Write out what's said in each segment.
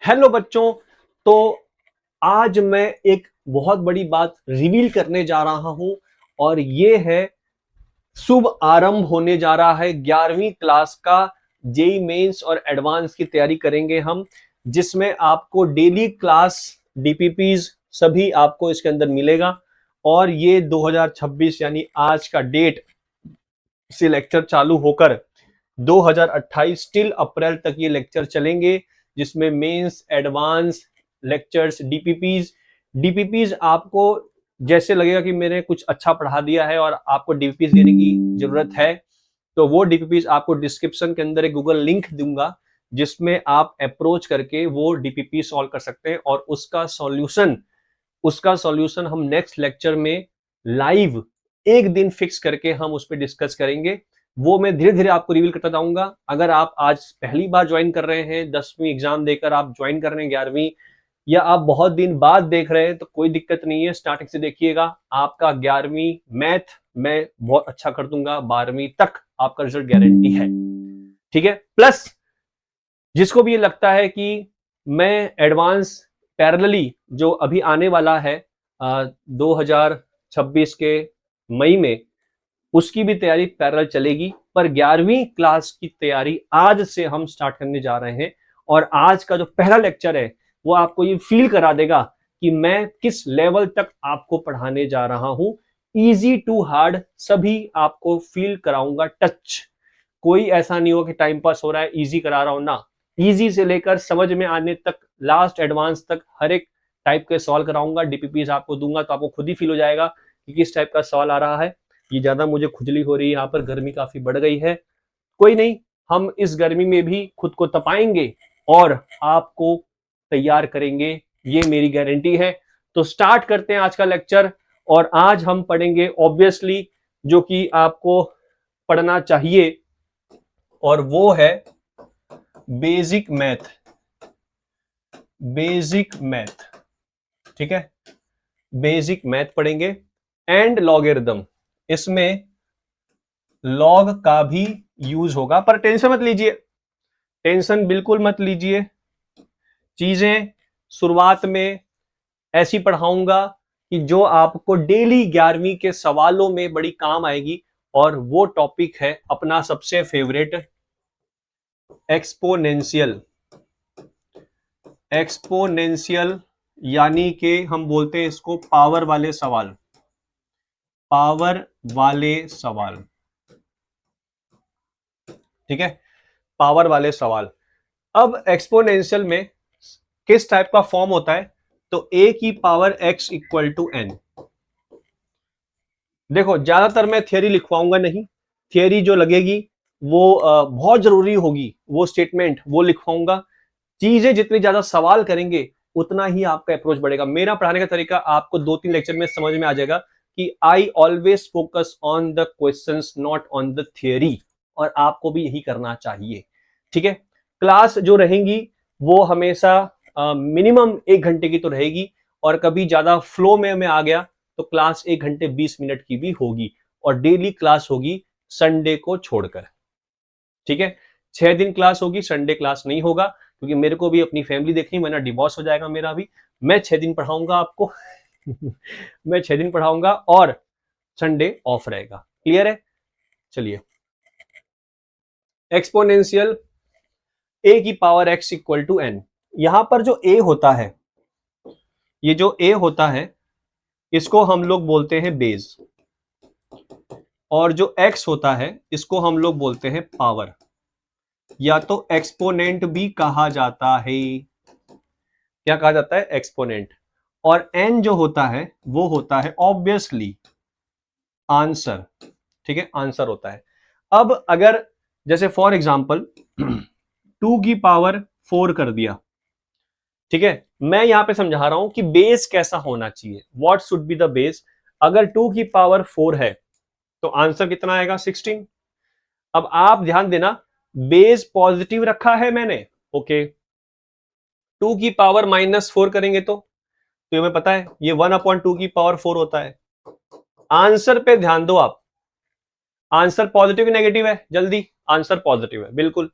Hello बच्चों। तो आज मैं एक बहुत बड़ी बात रिवील करने जा रहा हूं और ये है शुभ आरंभ होने जा रहा है 11वीं क्लास का। जेई मेंस और एडवांस की तैयारी करेंगे हम, जिसमें आपको डेली क्लास डीपीपीज सभी आपको इसके अंदर मिलेगा। और ये 2026 यानी आज का डेट से लेक्चर चालू होकर 2028 टिल अप्रैल तक ये लेक्चर चलेंगे, जिसमें मेंस एडवांस लेक्चर्स डीपीपीज आपको जैसे लगेगा कि मैंने कुछ अच्छा पढ़ा दिया है और आपको डीपीपीज देने की जरूरत है, तो वो डीपीपीज आपको डिस्क्रिप्शन के अंदर एक गूगल लिंक दूंगा, जिसमें आप अप्रोच करके वो डीपीपी सॉल्व कर सकते हैं। और उसका सॉल्यूशन हम नेक्स्ट लेक्चर में लाइव एक दिन फिक्स करके हम उस पर डिस्कस करेंगे। वो मैं धीरे धीरे आपको रिवील करता जाऊंगा। अगर आप आज पहली बार ज्वाइन कर रहे हैं, 10वीं एग्जाम देकर आप ज्वाइन कर रहे हैं 11वीं, या आप बहुत दिन बाद देख रहे हैं, तो कोई दिक्कत नहीं है, स्टार्टिंग से देखिएगा। आपका 11वीं मैथ मैं बहुत अच्छा कर दूंगा, 12वीं तक आपका रिजल्ट गारंटी है। ठीक है। प्लस जिसको भी ये लगता है कि मैं एडवांस पैरेलली जो अभी आने वाला है 2026 के मई में, उसकी भी तैयारी पैरेलल चलेगी, पर 11वीं क्लास की तैयारी आज से हम स्टार्ट करने जा रहे हैं। और आज का जो पहला लेक्चर है वो आपको ये फील करा देगा कि मैं किस लेवल तक आपको पढ़ाने जा रहा हूं। इजी टू हार्ड सभी आपको फील कराऊंगा, टच। कोई ऐसा नहीं हो कि टाइम पास हो रहा है, इजी करा रहा हूं ना। इजी से लेकर समझ में आने तक, लास्ट एडवांस तक हर एक टाइप के सवाल कराऊंगा, डीपीपीज आपको दूंगा, तो आपको खुद ही फील हो जाएगा कि किस टाइप का सवाल आ रहा है। ये ज्यादा मुझे खुजली हो रही है, यहाँ पर गर्मी काफी बढ़ गई है। कोई नहीं, हम इस गर्मी में भी खुद को तपाएंगे और आपको तैयार करेंगे, ये मेरी गारंटी है। तो स्टार्ट करते हैं आज का लेक्चर। और आज हम पढ़ेंगे ऑब्वियसली जो कि आपको पढ़ना चाहिए, और वो है बेसिक मैथ। बेसिक मैथ, ठीक है। बेसिक मैथ पढ़ेंगे एंड लॉगरिथम। इसमें लॉग का भी यूज होगा, पर टेंशन मत लीजिए, टेंशन बिल्कुल मत लीजिए। चीजें शुरुआत में ऐसी पढ़ाऊंगा कि जो आपको डेली 11वीं के सवालों में बड़ी काम आएगी। और वो टॉपिक है अपना सबसे फेवरेट, एक्सपोनेंशियल। एक्सपोनेंशियल यानी कि हम बोलते हैं इसको पावर वाले सवाल। पावर वाले सवाल, ठीक है। पावर वाले सवाल। अब एक्सपोनेंशियल में किस टाइप का फॉर्म होता है, तो ए की power X equal to N. देखो, ज्यादातर मैं थियरी लिखवाऊंगा नहीं, थियरी जो लगेगी वो बहुत जरूरी होगी, वो स्टेटमेंट वो लिखवाऊंगा। चीजें जितनी ज्यादा सवाल करेंगे उतना ही आपका अप्रोच बढ़ेगा। मेरा पढ़ाने का तरीका आपको 2-3 लेक्चर में समझ में आ जाएगा कि I always focus on the questions, not on the theory. और आपको भी यही करना चाहिए, ठीक है। क्लास जो रहेंगी वो हमेशा मिनिमम 1 घंटे की तो रहेगी, और कभी ज्यादा फ्लो में मैं आ गया तो क्लास 1 घंटे 20 मिनट की भी होगी। और डेली क्लास होगी संडे को छोड़कर, ठीक है। 6 दिन क्लास होगी, संडे क्लास नहीं होगा, क्योंकि मेरे को भी अपनी फैमिली देखनी, वरना डिवोर्स हो जाएगा मेरा भी। मैं 6 दिन पढ़ाऊंगा आपको मैं 6 दिन पढ़ाऊंगा और संडे ऑफ रहेगा। क्लियर है? चलिए, एक्सपोनेंशियल ए की power X equal to N. यहां पर जो ए होता है, ये जो ए होता है, इसको हम लोग बोलते हैं बेस, और जो एक्स होता है इसको हम लोग बोलते हैं पावर, या तो एक्सपोनेंट भी कहा जाता है। क्या कहा जाता है? एक्सपोनेंट। और एन जो होता है वो होता है ऑब्वियसली आंसर, ठीक है, आंसर होता है। अब अगर जैसे फॉर एग्जांपल 2 की पावर 4 कर दिया, ठीक है, मैं यहां पे समझा रहा हूं कि बेस कैसा होना चाहिए, what should be the base. अगर 2 की पावर 4 है तो आंसर कितना आएगा? 16। अब आप ध्यान देना, बेस पॉजिटिव रखा है मैंने, ओके। 2 की पावर -4 करेंगे तो हमें पता है ये 1/2 की पावर 4 होता है। आंसर पे ध्यान दो आप, आंसर पॉजिटिव नेगेटिव है? जल्दी, आंसर पॉजिटिव है, बिल्कुल।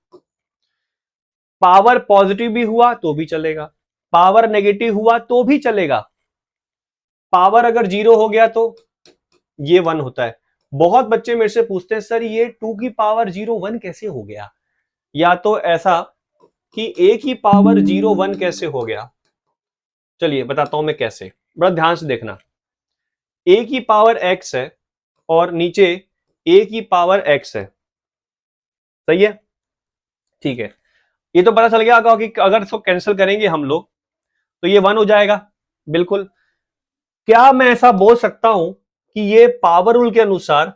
पावर पॉजिटिव भी हुआ तो भी चलेगा, पावर नेगेटिव हुआ तो भी चलेगा, पावर अगर 0 हो गया तो ये 1 होता है। बहुत बच्चे मेरे से पूछते हैं सर ये 2 की पावर 0 1 कैसे हो गया, या तो ऐसा कि a की पावर 0 1 कैसे हो गया। चलिए बताता हूं मैं कैसे, बड़ा ध्यान से देखना। a की पावर x है और नीचे a की पावर x है, सही है, ठीक है। ये तो पता चल गया कि अगर इसको कैंसिल करेंगे हम लोग तो ये 1 हो जाएगा, बिल्कुल। क्या मैं ऐसा बोल सकता हूं कि ये पावर रूल के अनुसार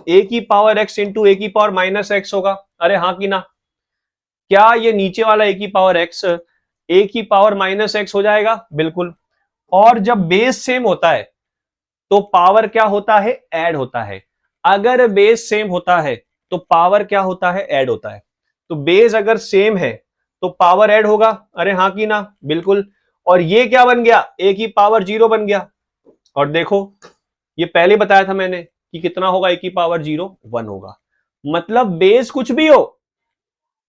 a की पावर x इंटू a की पावर माइनस x होगा? अरे हाँ कि ना? क्या ये नीचे वाला a की पावर x a की पावर माइनस x हो जाएगा? बिल्कुल। और जब बेस सेम होता है तो पावर क्या होता है? ऐड होता है। अगर बेस सेम होता है तो पावर क्या होता है? ऐड होता है। तो बेस अगर सेम है तो पावर ऐड होगा। अरे हाँ कि ना? बिल्कुल। और ये क्या बन गया? a की पावर 0 बन गया। और देखो ये पहले बताया था मैंने कि कितना होगा a की पावर 0 1 होगा। मतलब बेस कुछ भी हो,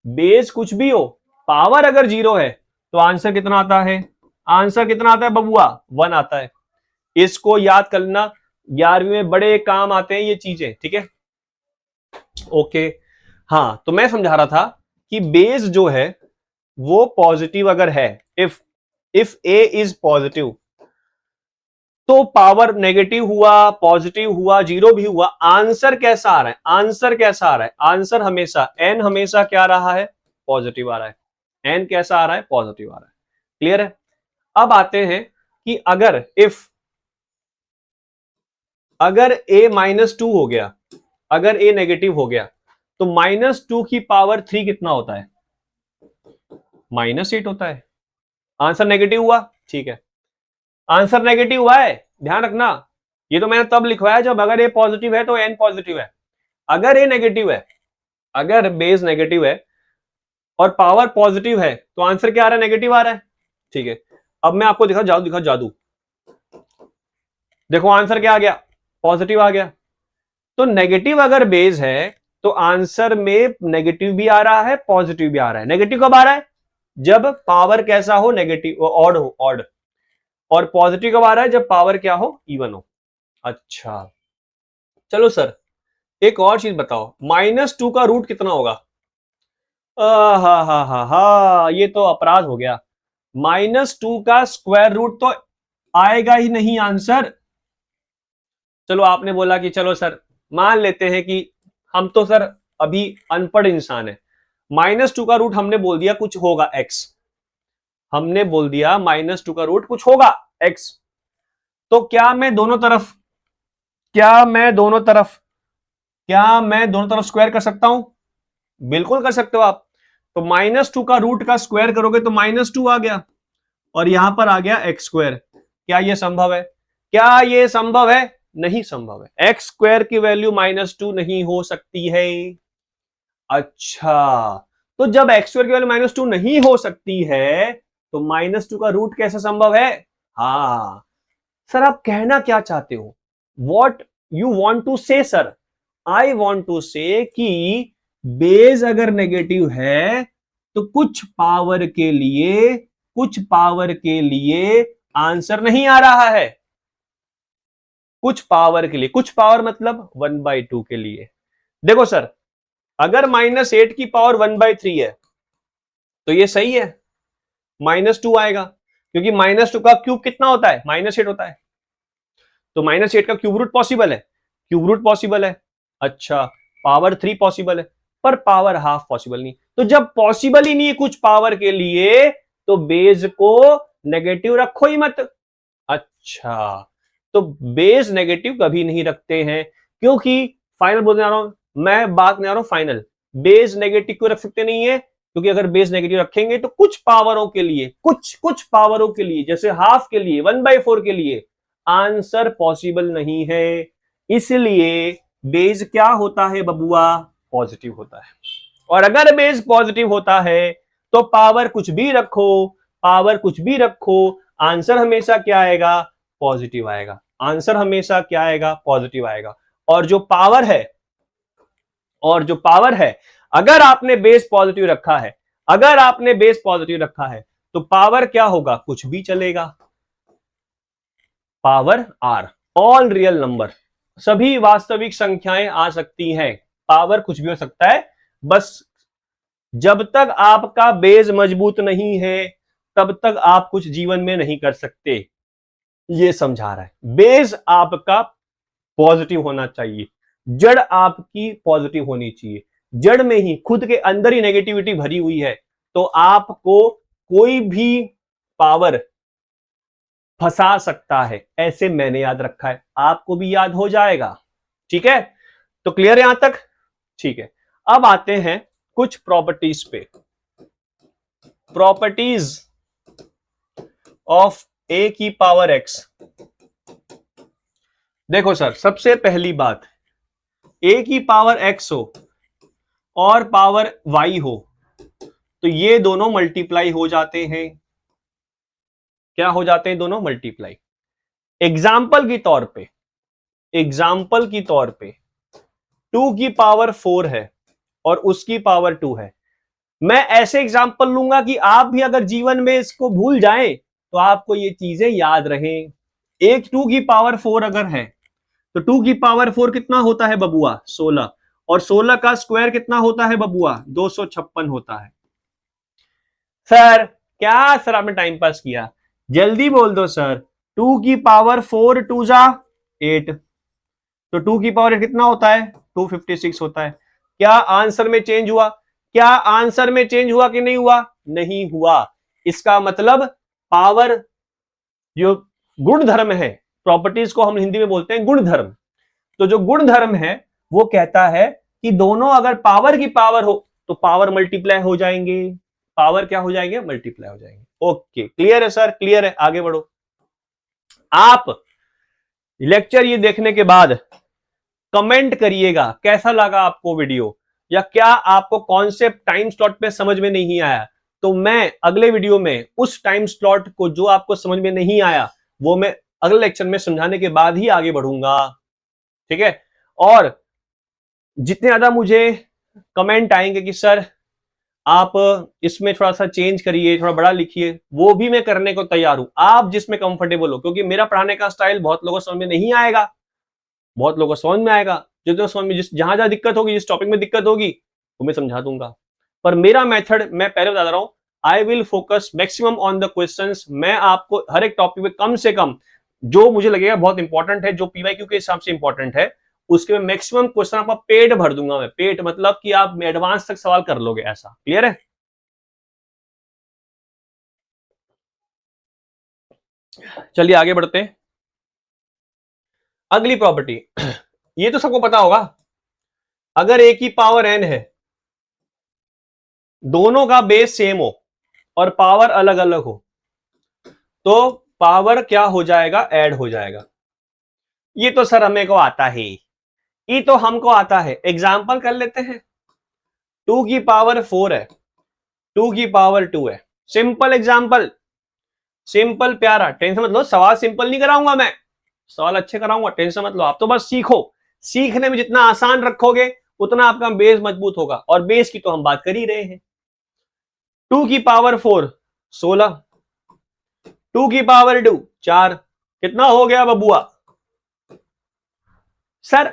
बेस कुछ भी हो, पावर अगर 0 है तो आंसर कितना आता है? आंसर कितना आता है बबुआ? 1 आता है। इसको याद करना, 11वीं में बड़े काम आते हैं ये चीजें, ठीक है। ओके, हाँ तो मैं समझा रहा था कि बेस जो है वो पॉजिटिव अगर है, इफ ए इज पॉजिटिव तो पावर नेगेटिव हुआ, पॉजिटिव हुआ, 0 भी हुआ, आंसर कैसा आ रहा है? आंसर कैसा आ रहा है? आंसर हमेशा एन हमेशा क्या रहा है? पॉजिटिव आ रहा है। एन कैसा आ रहा है? पॉजिटिव आ रहा है। क्लियर है? अब आते हैं कि अगर a -2 हो गया, अगर a नेगेटिव हो गया तो -2 की पावर 3 कितना होता है? -8 होता है। आंसर नेगेटिव हुआ, ठीक है, आंसर नेगेटिव हुआ है, ध्यान रखना। ये तो मैंने तब लिखवाया जब अगर a पॉजिटिव है तो n पॉजिटिव है। अगर a नेगेटिव है, अगर बेस नेगेटिव है और पावर पॉजिटिव है तो आंसर क्या आ रहा है? नेगेटिव आ रहा है, ठीक है। अब मैं आपको दिखा जादू। देखो आंसर क्या आ गया? पॉजिटिव आ गया। तो नेगेटिव अगर बेस है तो आंसर में नेगेटिव भी आ रहा है, पॉजिटिव भी आ रहा है। नेगेटिव कब आ रहा है? जब पावर कैसा हो? नेगेटिव, ऑड हो, ऑड। और पॉजिटिव कब आ रहा है? जब पावर क्या हो? इवन हो। अच्छा चलो सर एक और चीज बताओ, -2 का रूट कितना होगा? हा, ये तो अपराध हो गया। -2 का स्क्वायर रूट तो आएगा ही नहीं आंसर। चलो आपने बोला कि चलो सर मान लेते हैं कि हम तो सर अभी अनपढ़ इंसान है, -2 का रूट हमने बोल दिया कुछ होगा x, हमने बोल दिया -2 का रूट कुछ होगा x। तो क्या मैं दोनों तरफ स्क्वायर कर सकता हूं? बिल्कुल कर सकते हो आप। तो -2 का रूट का स्क्वायर करोगे तो -2 आ गया और यहां पर आ गया x स्क्वायर। क्या यह संभव है? क्या यह संभव है? नहीं संभव है। एक्स स्क्वायर की वैल्यू -2 नहीं हो सकती है। अच्छा, तो जब एक्स स्क्वायर की वैल्यू -2 नहीं हो सकती है तो -2 का रूट कैसे संभव है? हाँ सर आप कहना क्या चाहते हो? वॉट यू वॉन्ट टू से सर? आई वॉन्ट टू से कि बेस अगर नेगेटिव है तो कुछ पावर के लिए आंसर नहीं आ रहा है। कुछ पावर के लिए, कुछ पावर मतलब 1/2 के लिए। देखो सर अगर -8 की पावर 1/3 है तो ये सही है, -2 आएगा क्योंकि -2 का क्यूब कितना होता है? -8 होता है। तो -8 का क्यूब रूट पॉसिबल है, क्यूब रूट पॉसिबल है। अच्छा, पावर 3 पॉसिबल है पर पावर हाफ पॉसिबल नहीं। तो जब पॉसिबल ही नहीं है कुछ पावर के लिए तो बेस को नेगेटिव रखो ही मत। अच्छा, तो बेस नेगेटिव कभी नहीं रखते हैं क्योंकि फाइनल बोलने आ रहा हूं मैं, बात नहीं आ रहा हूं फाइनल। बेस नेगेटिव क्यों रख सकते नहीं है? क्योंकि अगर बेस नेगेटिव रखेंगे तो कुछ पावरों के लिए, कुछ पावरों के लिए, जैसे हाफ के लिए, 1/4 के लिए आंसर पॉसिबल नहीं है। इसलिए बेस क्या होता है बबुआ? पॉजिटिव होता है। और अगर बेस पॉजिटिव होता है तो पावर कुछ भी रखो, पावर कुछ भी रखो, आंसर हमेशा क्या आएगा? पॉजिटिव आएगा। आंसर हमेशा क्या आएगा? पॉजिटिव आएगा। और जो पावर है, अगर आपने बेस पॉजिटिव रखा है, अगर आपने बेस पॉजिटिव रखा है तो पावर क्या होगा, कुछ भी चलेगा, power R, all real number, सभी वास्तविक संख्याएं आ सकती हैं, पावर कुछ भी हो सकता है, बस जब तक आपका बेस मजबूत नहीं है तब तक आप कुछ जीवन में नहीं कर सकते। ये समझा रहा है, बेस आपका पॉजिटिव होना चाहिए, जड़ आपकी पॉजिटिव होनी चाहिए। जड़ में ही, खुद के अंदर ही नेगेटिविटी भरी हुई है तो आपको कोई भी पावर फंसा सकता है, ऐसे मैंने याद रखा है, आपको भी याद हो जाएगा। ठीक है, तो क्लियर है यहां तक? ठीक है, अब आते हैं कुछ प्रॉपर्टीज पे। प्रॉपर्टीज ऑफ ए की पावर एक्स। देखो सर, सबसे पहली बात, ए की पावर एक्स हो और पावर वाई हो तो ये दोनों मल्टीप्लाई हो जाते हैं। क्या हो जाते हैं? दोनों मल्टीप्लाई। एग्जाम्पल की तौर पे, एग्जाम्पल की तौर पे 2 की पावर 4 है और उसकी पावर 2 है। मैं ऐसे एग्जाम्पल लूंगा कि आप भी अगर जीवन में इसको भूल जाएं तो आपको ये चीजें याद रहें। एक 2 की पावर 4 अगर है तो 2 की पावर 4 कितना होता है बबुआ? 16, और 16 का स्क्वायर कितना होता है बबुआ? 256 होता है। सर क्या सर आपने टाइम पास किया? जल्दी बोल दो सर। 2 की पावर 4 2 जा 8, तो 2 की पावर कितना होता है? 256 होता है। क्या आंसर में चेंज हुआ? क्या आंसर में चेंज हुआ कि नहीं हुआ? नहीं हुआ। इसका मतलब पावर, जो गुण धर्म है, प्रॉपर्टीज को हम हिंदी में बोलते हैं गुण धर्म, तो जो गुण धर्म है वो कहता है कि दोनों अगर पावर की पावर हो तो पावर मल्टीप्लाई हो जाएंगे। पावर क्या हो जाएंगे? मल्टीप्लाई हो जाएंगे। ओके, क्लियर है सर? क्लियर है, आगे बढ़ो। आप लेक्चर ये देखने के बाद कमेंट करिएगा कैसा लगा आपको वीडियो, या क्या आपको कॉन्सेप्ट टाइम स्लॉट पे समझ में नहीं आया, तो मैं अगले वीडियो में उस टाइम स्लॉट को जो आपको समझ में नहीं आया वो मैं अगले लेक्चर में समझाने के बाद ही आगे बढ़ूंगा। ठीक है, और जितने ज्यादा मुझे कमेंट आएंगे कि सर आप इसमें थोड़ा सा चेंज करिए, थोड़ा बड़ा लिखिए, वो भी मैं करने को तैयार हूं, आप जिसमें कंफर्टेबल हो, क्योंकि मेरा पढ़ाने का स्टाइल बहुत लोगों को समझ में नहीं आएगा, बहुत लोगों को समझ में आएगा। जो समझ में, जिस जहां जहां दिक्कत होगी, जिस टॉपिक में दिक्कत होगी वो मैं समझा दूंगा। पर मेरा मेथड मैं पहले बता रहा हूं, I will focus maximum on the questions. मैं आपको हर एक टॉपिक में कम से कम जो मुझे लगेगा बहुत इंपॉर्टेंट है, जो पीवाईक्यू के हिसाब से इंपॉर्टेंट है, उसके में मैक्सिमम क्वेश्चन आपका पेट भर दूंगा मैं। पेट मतलब कि आप एडवांस तक सवाल कर लोगे, ऐसा। क्लियर है? चलिए आगे बढ़ते हैं। अगली प्रॉपर्टी ये तो सबको पता होगा, अगर ए की पावर एन है, दोनों का बेस सेम हो और पावर अलग अलग हो तो पावर क्या हो जाएगा? ऐड हो जाएगा। ये तो सर हमें को आता है, ये तो हमको आता है। एग्जाम्पल कर लेते हैं। 2 की पावर 4 है, 2 की पावर 2 है। सिंपल एग्जाम्पल, सिंपल प्यारा, टेंशन मत लो, सवाल सिंपल नहीं कराऊंगा मैं, सवाल अच्छे कराऊंगा, टेंशन मत लो। आप तो बस सीखो, सीखने में जितना आसान रखोगे उतना आपका बेस मजबूत होगा, और बेस की तो हम बात कर ही रहे हैं। 2 की पावर 4 16, 2 की पावर 2 4, कितना हो गया बबुआ? सर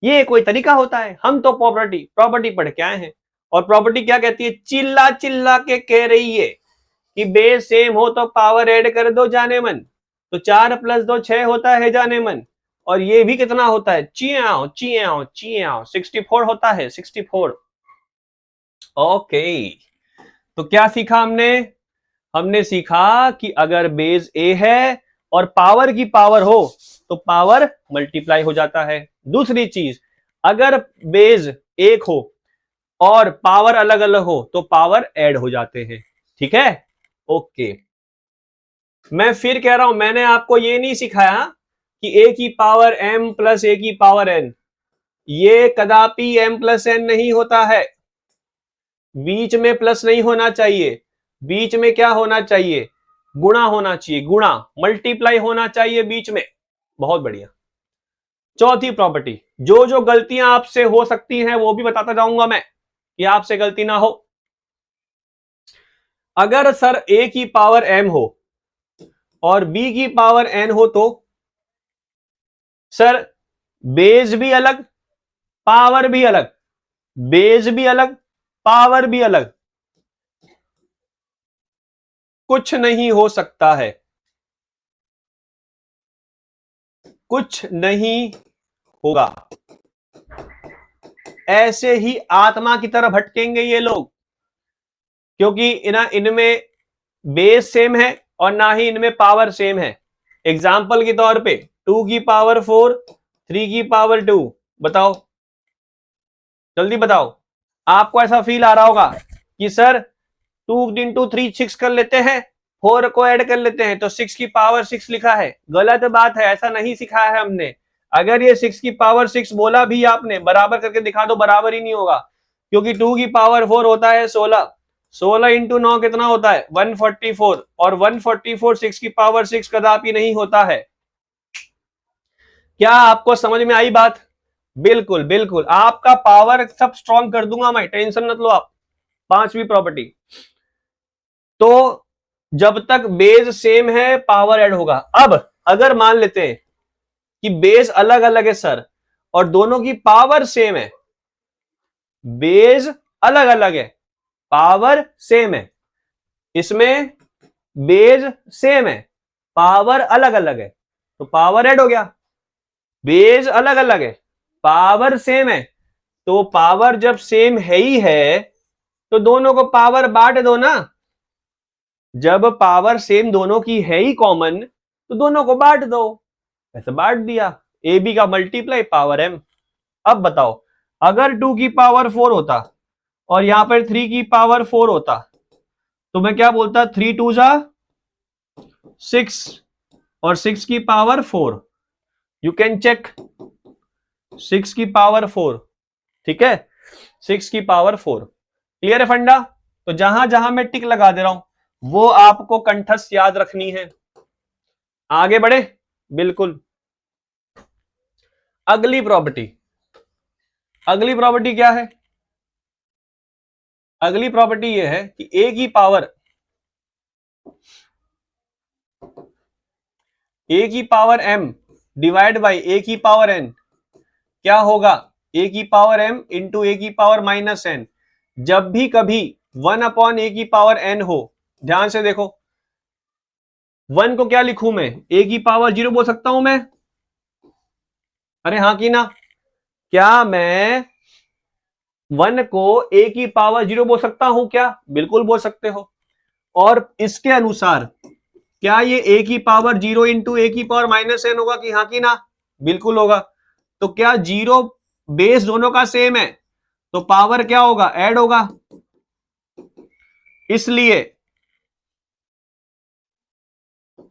ये कोई तरीका होता है? हम तो प्रॉपर्टी प्रॉपर्टी पढ़ के आए हैं, और प्रॉपर्टी क्या कहती है? चिल्ला चिल्ला के कह रही है कि बेस सेम हो तो पावर ऐड कर दो जाने मन, तो 4 + 2 6 होता है जाने मन, और ये भी कितना होता है? चियाओ चियाओ चियाओ 64 होता है, 64। ओके, तो क्या सीखा हमने? हमने सीखा कि अगर बेस ए है और पावर की पावर हो तो पावर मल्टीप्लाई हो जाता है। दूसरी चीज, अगर बेस एक हो और पावर अलग अलग हो तो पावर ऐड हो जाते हैं। ठीक है? ओके, मैं फिर कह रहा हूं, मैंने आपको ये नहीं सिखाया कि ए की पावर m प्लस ए की पावर n, ये कदापि m प्लस n नहीं होता है। बीच में प्लस नहीं होना चाहिए, बीच में क्या होना चाहिए? गुणा होना चाहिए, गुणा, मल्टीप्लाई होना चाहिए बीच में। बहुत बढ़िया। चौथी प्रॉपर्टी, जो जो गलतियां आपसे हो सकती हैं वो भी बताता जाऊंगा मैं, कि आपसे गलती ना हो। अगर सर a की पावर m हो और b की पावर n हो तो सर बेस भी अलग, पावर भी अलग, बेस भी अलग, पावर भी अलग, कुछ नहीं हो सकता है, कुछ नहीं होगा। ऐसे ही आत्मा की तरह भटकेंगे ये लोग, क्योंकि इनमें बेस सेम है और ना ही इनमें पावर सेम है। एग्जाम्पल के तौर पे 2 की पावर 4, 3 की पावर 2, बताओ, जल्दी बताओ। आपको ऐसा फील आ रहा होगा कि सर 2 इंटू 3 6 कर लेते हैं, 4 को ऐड कर लेते हैं तो 6 की पावर 6 लिखा है। गलत बात है, ऐसा नहीं सिखाया है हमने। अगर ये 6 की पावर 6 बोला भी आपने, बराबर करके दिखा दो, बराबर ही नहीं होगा, क्योंकि 2 की पावर 4 होता है 16, 16 इंटू 9 कितना होता है 144, और 144 6 की पावर 6 कदापि नहीं होता है। क्या आपको समझ में आई बात? बिल्कुल बिल्कुल, आपका पावर सब स्ट्रॉन्ग कर दूंगा मैं, टेंशन मत लो आप। पांचवी प्रॉपर्टी, तो जब तक बेस सेम है पावर ऐड होगा। अब अगर मान लेते हैं कि बेस अलग अलग है सर और दोनों की पावर सेम है, बेस अलग अलग है, पावर सेम है, इसमें बेस सेम है, पावर अलग अलग है, तो पावर ऐड हो गया। बेस अलग अलग है, पावर सेम है, तो पावर जब सेम है ही है तो दोनों को पावर बांट दो ना। जब पावर सेम दोनों की है ही कॉमन तो दोनों को बांट दो, ऐसे बांट दिया, ए बी का मल्टीप्लाई पावर एम। अब बताओ, अगर 2 की पावर 4 होता और यहां पर 3 की पावर 4 होता तो मैं क्या बोलता, 3 2 जा 6 और 6 की पावर 4, यू कैन चेक, 6 की पावर 4, ठीक है, 6 की पावर 4। क्लियर है फंडा? तो जहां जहां मैं टिक लगा दे रहा हूं वो आपको कंठस्थ याद रखनी है। आगे बढ़े, बिल्कुल। अगली प्रॉपर्टी, अगली प्रॉपर्टी क्या है? अगली प्रॉपर्टी यह है कि a की पावर, a की power m divide by a की पावर n क्या होगा, a की पावर m इंटू a की पावर माइनस n। जब भी कभी 1 अपॉन a की पावर n हो, ध्यान से देखो, 1 को क्या लिखूं मैं, a की पावर 0 बोल सकता हूं मैं? अरे हाँ कि ना? क्या मैं 1 को a की पावर 0 बोल सकता हूं क्या? बिल्कुल बोल सकते हो। और इसके अनुसार क्या ये a की पावर 0 इंटू a की पावर माइनस n होगा कि हाँ कि ना? बिल्कुल होगा। तो क्या 0 बेस दोनों का सेम है तो पावर क्या होगा, ऐड होगा।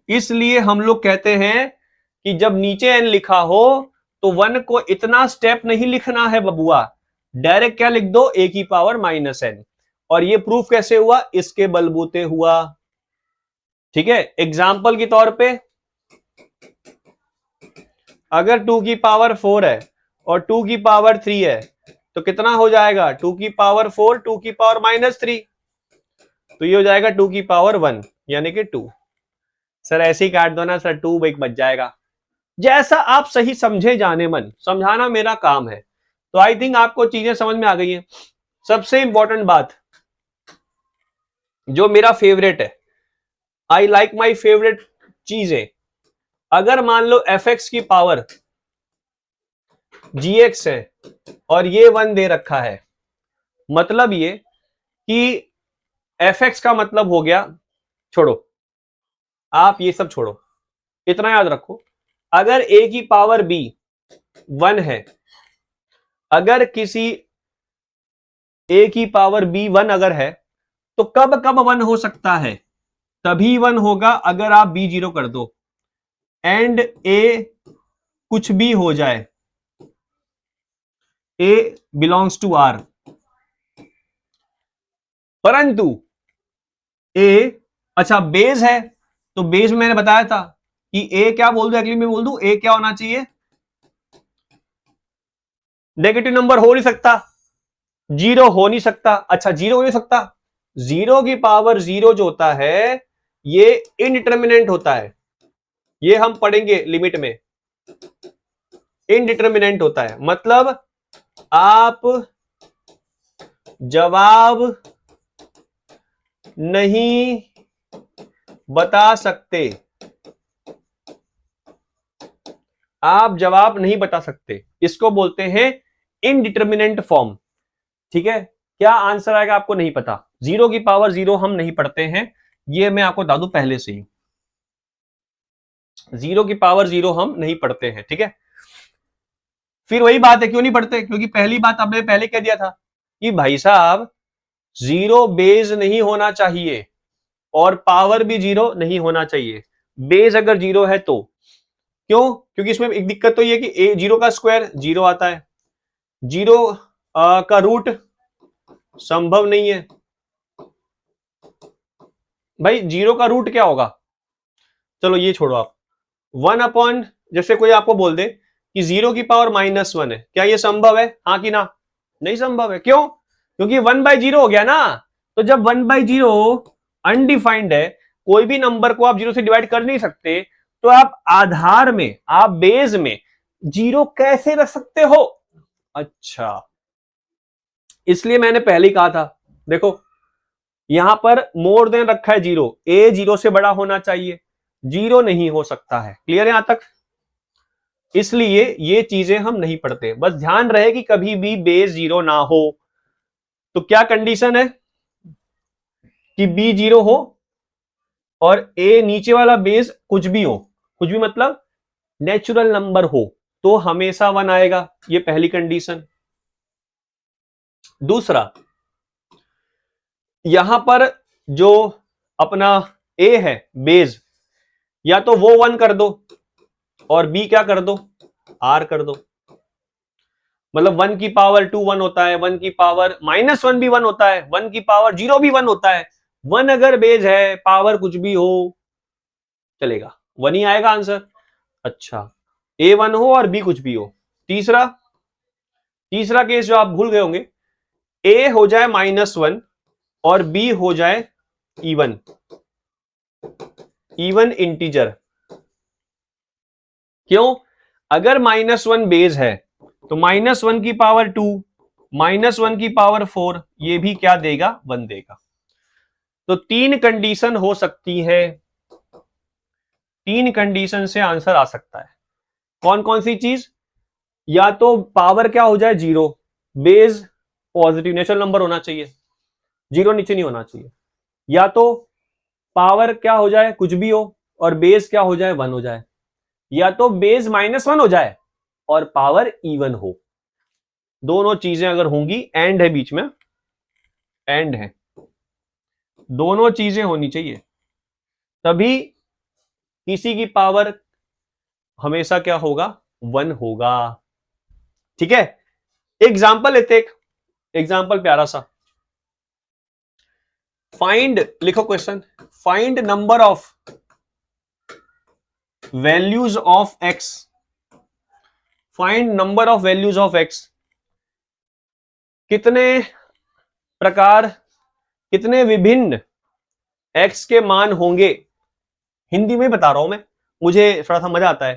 इसलिए हम लोग कहते हैं कि जब नीचे n लिखा हो तो 1 को इतना स्टेप नहीं लिखना है बबुआ, डायरेक्ट क्या लिख दो, a की पावर माइनस n। और ये प्रूफ कैसे हुआ, इसके बलबूते हुआ, ठीक है। एग्जाम्पल के तौर पे अगर 2 की पावर 4 है और 2 की पावर 3 है तो कितना हो जाएगा, 2 की पावर 4 2 की पावर माइनस 3, तो ये हो जाएगा 2 की पावर 1 यानी कि 2। सर ऐसे ही काट दो ना सर, 2 एक बच जाएगा। जैसा आप सही समझे जाने मन, समझाना मेरा काम है। तो आई थिंक आपको चीजें समझ में आ गई है। सबसे इंपॉर्टेंट बात जो मेरा फेवरेट है, आई लाइक माई फेवरेट चीजें, अगर मान लो एफ एक्स की पावर जी एक्स है और ये 1 दे रखा है, मतलब ये कि एफ एक्स का मतलब हो गया, छोड़ो आप ये सब छोड़ो, इतना याद रखो, अगर ए की पावर बी 1 है, अगर किसी ए की पावर बी 1 अगर है तो कब कब 1 हो सकता है, तभी 1 होगा अगर आप बी 0 कर दो एंड ए कुछ भी हो जाए, ए बिलोंग्स टू आर। परंतु ए, अच्छा बेस है तो बेस में मैंने बताया था कि ए क्या बोल दू, अगली में बोल दू ए क्या होना चाहिए, नेगेटिव नंबर हो नहीं सकता, 0 हो नहीं सकता। अच्छा 0 हो नहीं सकता, जीरो की पावर जीरो जो होता है ये इनडिटर्मिनेंट होता है, ये हम पढ़ेंगे लिमिट में। इनडिटर्मिनेंट होता है मतलब आप जवाब नहीं बता सकते, आप जवाब नहीं बता सकते, इसको बोलते हैं इनडिटर्मिनेंट फॉर्म। ठीक है, क्या आंसर आएगा आपको नहीं पता। जीरो की पावर जीरो हम नहीं पढ़ते हैं, ये मैं आपको बता दूं पहले से ही, जीरो की पावर जीरो हम नहीं पढ़ते हैं। ठीक है, फिर वही बात है, क्यों नहीं पढ़ते, क्योंकि पहली बात आपने पहले कह दिया था कि भाई साहब जीरो बेस नहीं होना चाहिए और पावर भी जीरो नहीं होना चाहिए। बेस अगर जीरो है तो क्यों, क्योंकि इसमें एक दिक्कत तो ये कि ए जीरो का स्क्वायर जीरो आता है, जीरो का रूट संभव नहीं है। भाई जीरो का रूट क्या होगा, चलो ये छोड़ो आप, वन अपॉन, जैसे कोई आपको बोल दे कि जीरो की पावर -1 है, क्या ये संभव है, हाँ कि ना, नहीं संभव है। क्यों, क्योंकि 1/0 हो गया ना। तो जब 1/0 अनडिफाइंड है, कोई भी नंबर को आप जीरो से डिवाइड कर नहीं सकते, तो आप आधार में, आप बेस में जीरो कैसे रख सकते हो। अच्छा, इसलिए मैंने पहले ही कहा था, देखो यहां पर मोर देन रखा है जीरो, ए जीरो से बड़ा होना चाहिए, जीरो नहीं हो सकता है। क्लियर है यहां तक, इसलिए ये चीजें हम नहीं पढ़ते। बस ध्यान रहे कि कभी भी बेस जीरो ना हो। तो क्या कंडीशन है कि बी जीरो हो और ए नीचे वाला बेस कुछ भी हो, कुछ भी मतलब नेचुरल नंबर हो, तो हमेशा वन आएगा, ये पहली कंडीशन। दूसरा, यहां पर जो अपना ए है बेस, या तो वो वन कर दो और बी क्या कर दो, आर कर दो। मतलब 1 की पावर 2 1 होता है, 1 की पावर -1 भी 1 होता है, 1 की पावर 0 भी 1 होता है। 1 अगर बेस है, पावर कुछ भी हो चलेगा, 1 ही आएगा आंसर। अच्छा, ए 1 हो और बी कुछ भी हो। तीसरा, तीसरा केस जो आप भूल गए होंगे, ए हो जाए -1 और बी हो जाए इवन, इवन इंटीजर। क्यों, अगर -1 बेस है तो -1 की पावर 2, -1 की पावर 4, ये भी क्या देगा, 1 देगा। तो तीन कंडीशन हो सकती है, तीन कंडीशन से आंसर आ सकता है। कौन कौन सी चीज, या तो पावर क्या हो जाए zero, base positive natural number होना चाहिए, जीरो नीचे नहीं होना चाहिए, या तो पावर क्या हो जाए कुछ भी हो और बेस क्या हो जाए 1 हो जाए, या तो बेस -1 हो जाए और पावर इवन हो। दोनों चीजें अगर होंगी, एंड है बीच में, एंड है, दोनों चीजें होनी चाहिए, तभी किसी की पावर हमेशा क्या होगा, 1 होगा। ठीक है, एग्जाम्पल लेते, एक एग्जाम्पल प्यारा सा, फाइंड, लिखो question, find number of values of x, find number of values of x, कितने प्रकार, कितने विभिन्न एक्स के मान होंगे। हिंदी में बता रहा हूं मैं, मुझे थोड़ा सा मजा आता है।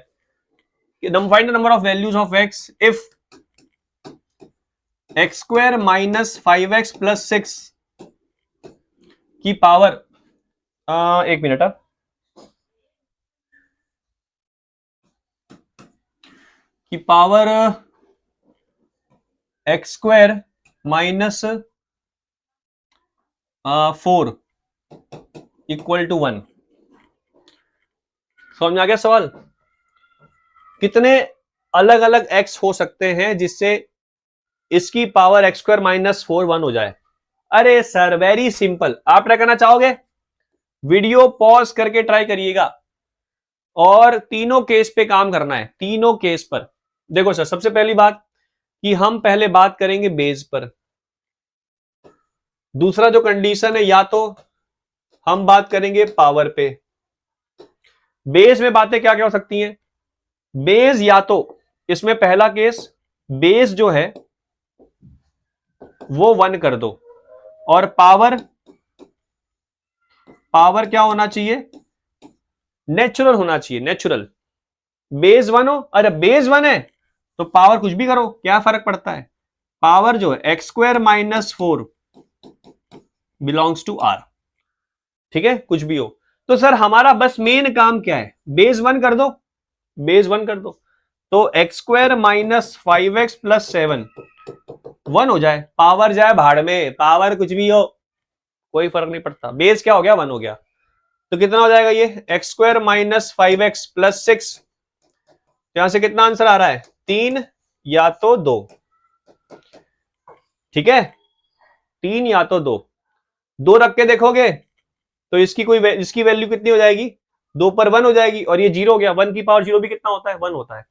Find the number of values of x if x² - 5x + 6 की पावर, एक मिनट, की पावर x² - 4 = 1। समझ में आ गया सवाल, कितने अलग अलग x हो सकते हैं जिससे इसकी पावर x² - 4 1 हो जाए। अरे सर वेरी सिंपल, आप ट्राई करना चाहोगे, वीडियो पॉज करके ट्राई करिएगा और तीनों केस पे काम करना है, तीनों केस पर। देखो सर, सबसे पहली बात कि हम पहले बात करेंगे बेस पर। दूसरा जो कंडीशन है, या तो हम बात करेंगे पावर पे। बेस में बातें क्या क्या हो सकती हैं, बेस या तो, इसमें पहला केस, बेस जो है वो 1 कर दो और पावर पावर क्या होना चाहिए, नेचुरल होना चाहिए, नेचुरल। बेस 1 हो, अरे बेस 1 है तो पावर कुछ भी करो, क्या फर्क पड़ता है। पावर जो है X square minus 4 belongs to R, ठीक है, कुछ भी हो। तो सर हमारा बस मेन काम क्या है, बेस 1 कर दो, बेस 1 कर दो, तो x square minus 5x plus 7 1 हो जाए, पावर जाए भाड़ में, पावर कुछ भी हो कोई फर्क नहीं पड़ता, बेस क्या हो गया, 1 हो गया। तो कितना हो जाएगा ये, x square minus 5x plus 6, यहां से कितना आंसर आ रहा है, 3 या तो 2, ठीक है, 3 या तो 2, 2 रख के देखोगे तो इसकी वैल्यू कितनी हो जाएगी, 2 पर 1 हो जाएगी, और ये 0 हो गया, 1 की पावर 0 भी कितना होता है, 1 होता है।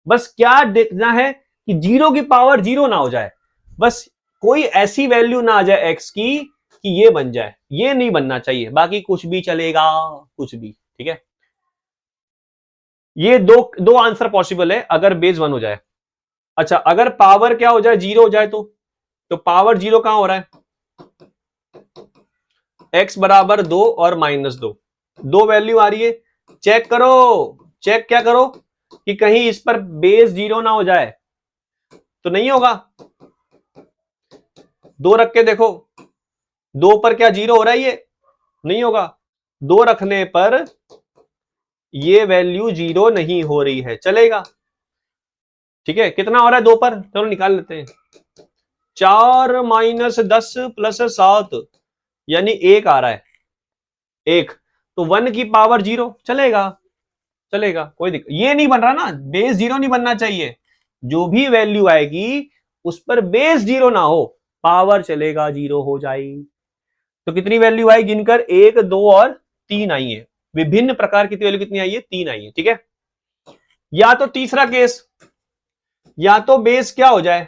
बस क्या देखना है कि 0 की पावर 0 ना हो जाए, बस कोई ऐसी वैल्यू ना आ जाए x की कि ये बन जाए, ये नहीं बनना चाहिए, बाकी कुछ भी चलेगा, कुछ भी, ठीक है। ये दो दो आंसर पॉसिबल है अगर बेस 1 हो जाए। अच्छा, अगर पावर क्या हो जाए, 0 हो जाए तो पावर 0 कहां हो रहा है, x बराबर 2 और माइनस 2, दो वैल्यू आ रही है, चेक करो, चेक क्या करो कि कहीं इस पर बेस 0 ना हो जाए, तो नहीं होगा, 2 रख के देखो, 2 पर क्या 0 हो रहा है, ये नहीं होगा, 2 रखने पर ये वैल्यू 0 नहीं हो रही है, चलेगा, ठीक है। कितना हो रहा है 2 पर, चलो निकाल लेते हैं, 4 माइनस 10 प्लस 7 यानी 1 आ रहा है, 1, तो 1 की पावर 0, चलेगा, चलेगा, कोई दिक्कत, ये नहीं बन रहा ना, बेस 0 नहीं बनना चाहिए, जो भी वैल्यू आएगी उस पर बेस 0 ना हो, पावर चलेगा 0 हो जाएगी। तो कितनी वैल्यू आई गिनकर, 1, 2 और 3 आई है, विभिन्न प्रकार की वैल्यू कितनी आई है, 3 आई है, ठीक है। या तो तीसरा केस, या तो बेस क्या हो जाए,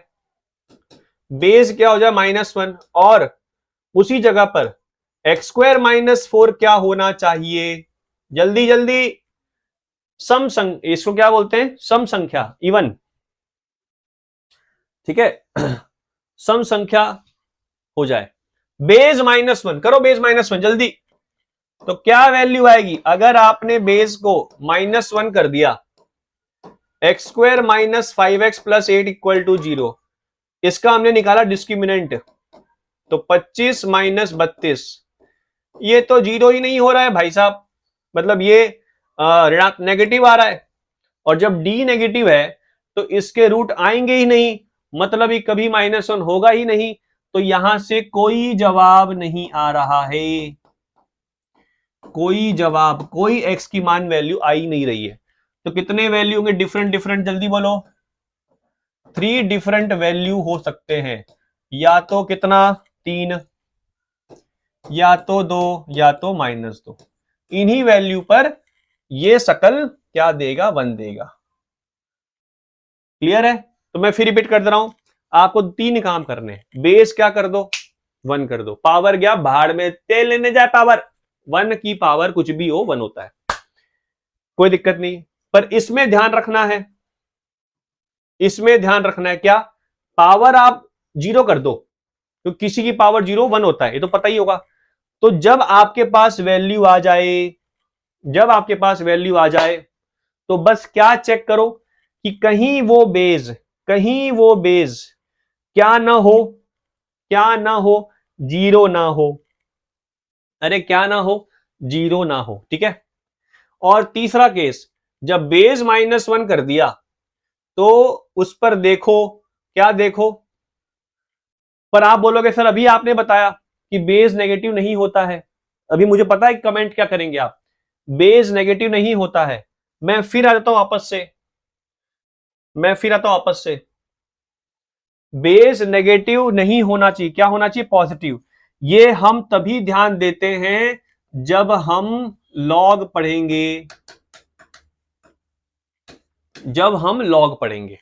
बेस क्या हो जाए -1, और उसी जगह पर एक्स स्क्वायर माइनस 4 क्या होना चाहिए, जल्दी जल्दी, इसको क्या बोलते हैं, सम संख्या, इवन, ठीक है, सम संख्या हो जाए, बेस -1 करो, बेस -1 जल्दी, तो क्या वैल्यू आएगी, अगर आपने बेस को -1 कर दिया, X square minus 5x plus 8 equal to 0, इसका हमने निकाला डिस्क्रिमिनेंट, तो 25 माइनस 32, ये तो 0 ही नहीं हो रहा है भाई साहब, मतलब ये नेगेटिव आ रहा है, और जब d नेगेटिव है तो इसके रूट आएंगे ही नहीं, मतलब ही कभी -1 होगा ही नहीं, तो यहां से कोई जवाब नहीं आ रहा है, कोई जवाब, कोई x की मान वैल्यू आई नहीं रही है। तो कितने वैल्यू होंगे डिफरेंट डिफरेंट, जल्दी बोलो, 3 डिफरेंट वैल्यू हो सकते हैं, या तो कितना 3, या तो 2, या तो -2, इन्हीं वैल्यू पर ये शकल क्या देगा, 1 देगा, क्लियर है। तो मैं फिर रिपीट कर दे रहा हूं, आपको 3 काम करने, बेस क्या कर दो, 1 कर दो, पावर गया भाड़ में, तेल लेने जाए पावर, 1 की पावर कुछ भी हो 1 होता है, कोई दिक्कत नहीं, पर इसमें ध्यान रखना है, इसमें ध्यान रखना है क्या, पावर आप 0 कर दो, तो किसी की पावर 0 1 होता है, ये तो पता ही होगा। तो जब आपके पास वैल्यू आ जाए, जब आपके पास वैल्यू आ जाए, तो बस क्या चेक करो कि कहीं वो बेस, कहीं वो बेस क्या ना हो, क्या ना हो, 0 ना हो, अरे क्या ना हो, 0 ना हो, ठीक है। और तीसरा केस, जब बेस -1 कर दिया तो उस पर देखो, क्या देखो, पर आप बोलोगे सर अभी आपने बताया कि बेस नेगेटिव नहीं होता है, अभी मुझे पता है कमेंट क्या करेंगे आप, बेस नेगेटिव नहीं होता है, मैं फिर आ जाता हूं वापस से, मैं फिर आता हूं वापस से, बेस नेगेटिव नहीं होना चाहिए, क्या होना चाहिए, पॉजिटिव। ये हम तभी ध्यान देते हैं जब हम लॉग पढ़ेंगे, जब हम लॉग पढ़ेंगे,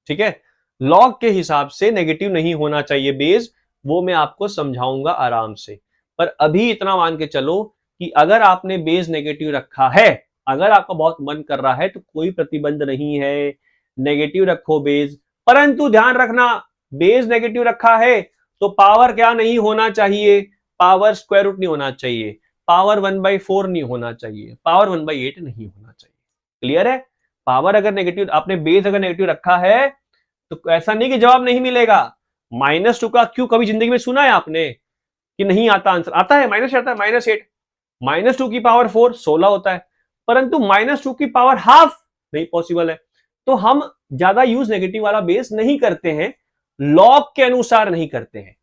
ठीक है, लॉग के हिसाब से नेगेटिव नहीं होना चाहिए बेस, वो मैं आपको समझाऊंगा आराम से। पर अभी इतना मान के चलो कि अगर आपने बेस नेगेटिव रखा है, अगर आपका बहुत मन कर रहा है तो कोई प्रतिबंध नहीं है, नेगेटिव रखो बेस, परंतु ध्यान रखना बेस नेगेटिव रखा है तो पावर क्या नहीं होना चाहिए, पावर स्क्वायर रूट नहीं होना चाहिए, पावर 1/4 नहीं होना चाहिए, पावर 1/8 नहीं होना चाहिए। क्लियर है? पावर अगर नेगेटिव, आपने बेस अगर नेगेटिव रखा है तो ऐसा नहीं कि जवाब नहीं मिलेगा। -2 का क्यों कभी जिंदगी में सुना है आपने कि नहीं आता आंसर? आता है, माइनस आता है, -8। -2 की पावर 4 16 होता है, परंतु -2 की पावर हाफ नहीं पॉसिबल है। तो हम ज्यादा यूज नेगेटिव वाला बेस नहीं करते हैं, लॉग के अनुसार नहीं करते हैं।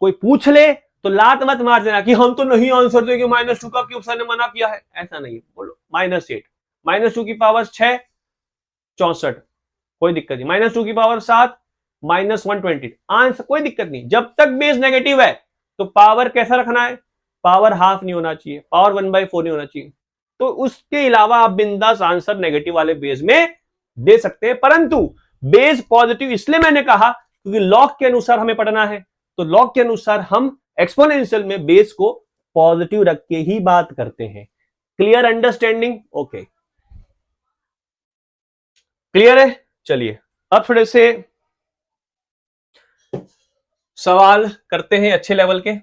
कोई पूछ ले तो लात मत मार देना कि हम तो नहीं आंसर देंगे, -2 का क्यों सर ने मना किया है, ऐसा नहीं। बोलो -8, -2 की पावर 6 64, कोई दिक्कत नहीं। -2 की पावर 7 -120, आंसर कोई दिक्कत नहीं। जब तक बेस नेगेटिव है तो पावर कैसा रखना है? पावर हाफ नहीं होना चाहिए, पावर 1/4 नहीं होना चाहिए। तो उसके अलावा आप बिंदास आंसर नेगेटिव वाले बेस में दे सकते हैं, परंतु बेस पॉजिटिव इसलिए मैंने कहा क्योंकि लॉग के अनुसार हमें पढ़ना है। तो लॉग के अनुसार हम एक्सपोनेंशियल में बेस को पॉजिटिव रख के ही बात करते हैं। Clear understanding? ओके, क्लियर है? चलिए अब थोड़े से सवाल करते हैं अच्छे लेवल के।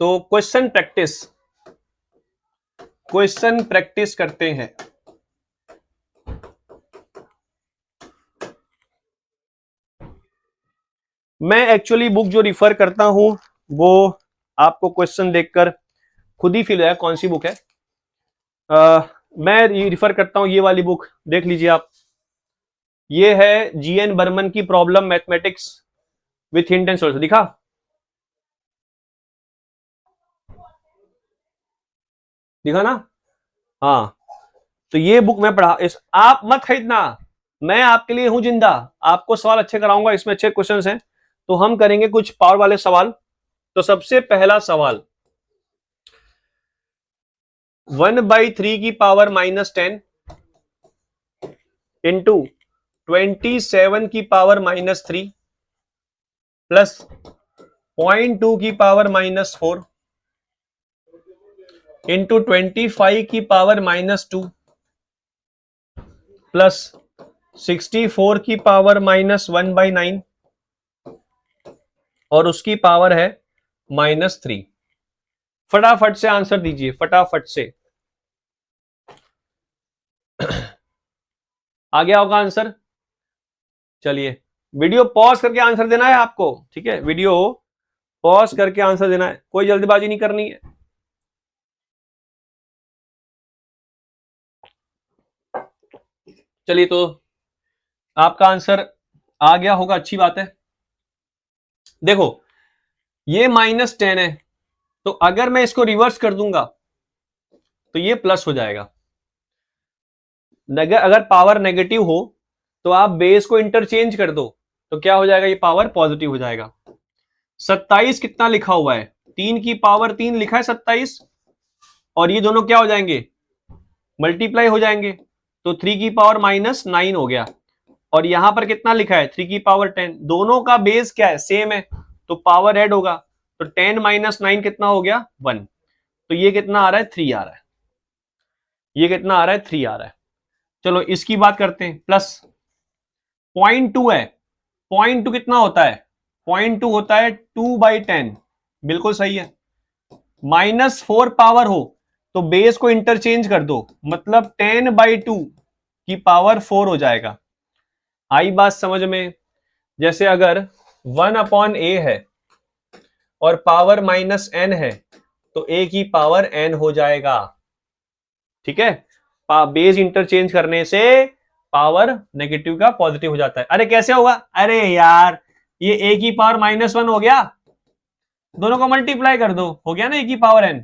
तो क्वेश्चन प्रैक्टिस करते हैं। मैं एक्चुअली बुक जो रिफर करता हूं वो आपको क्वेश्चन देखकर खुद ही फील होगा कौन सी बुक है। मैं रिफर करता हूं ये वाली बुक, देख लीजिए आप। ये है जीएन बर्मन की problem mathematics with hint and solution. दिखा ना? हाँ, तो ये बुक मैं पढ़ा, इस आप मत खरीदना, मैं आपके लिए हूं जिंदा, आपको सवाल अच्छे कराऊंगा, इसमें अच्छे क्वेश्चंस हैं। तो हम करेंगे कुछ पावर वाले सवाल। तो सबसे पहला सवाल, 1/3 की पावर -10 इंटू 27 की पावर -3 प्लस 0.2 की पावर -4 इंटू 25 की पावर -2 प्लस 64 की पावर -1/9 और उसकी पावर है -3। फटाफट से आंसर दीजिए, फटाफट से। आ गया होगा आंसर? चलिए, वीडियो पॉज करके आंसर देना है आपको, ठीक है? वीडियो पॉज करके आंसर देना है, कोई जल्दबाजी नहीं करनी है। चलिए, तो आपका आंसर आ गया होगा, अच्छी बात है। देखो, ये -10 है, तो अगर मैं इसको रिवर्स कर दूंगा तो ये प्लस हो जाएगा। अगर पावर नेगेटिव हो तो आप बेस को इंटरचेंज कर दो तो क्या हो जाएगा? ये पावर पॉजिटिव हो जाएगा। 27 कितना लिखा हुआ है? 3 की पावर 3 लिखा है 27, और ये दोनों क्या हो जाएंगे? मल्टीप्लाई हो जाएंगे, तो 3 की पावर -9 हो गया। और यहां पर कितना लिखा है? 3 की पावर 10, दोनों का बेस क्या है? सेम है, तो पावर ऐड होगा, तो 10 - 9 कितना हो गया? 1। तो ये कितना आ रहा है? 3 आ रहा है। ये कितना आ रहा है? 3 आ रहा है। चलो इसकी बात करते हैं। प्लस 0.2 है, 0.2 कितना होता है? 0.2 होता है 2/10, बिल्कुल सही है। -4 पावर हो तो बेस को इंटरचेंज कर दो, मतलब 10/2 की पावर 4 हो जाएगा। आई बात समझ में? जैसे अगर 1/a है और पावर -n है तो a की पावर n हो जाएगा, ठीक है? बेस इंटरचेंज करने से पावर नेगेटिव का पॉजिटिव हो जाता है। अरे कैसे होगा? अरे यार, ये a की पावर -1 हो गया, दोनों को मल्टीप्लाई कर दो, हो गया ना a की पावर n,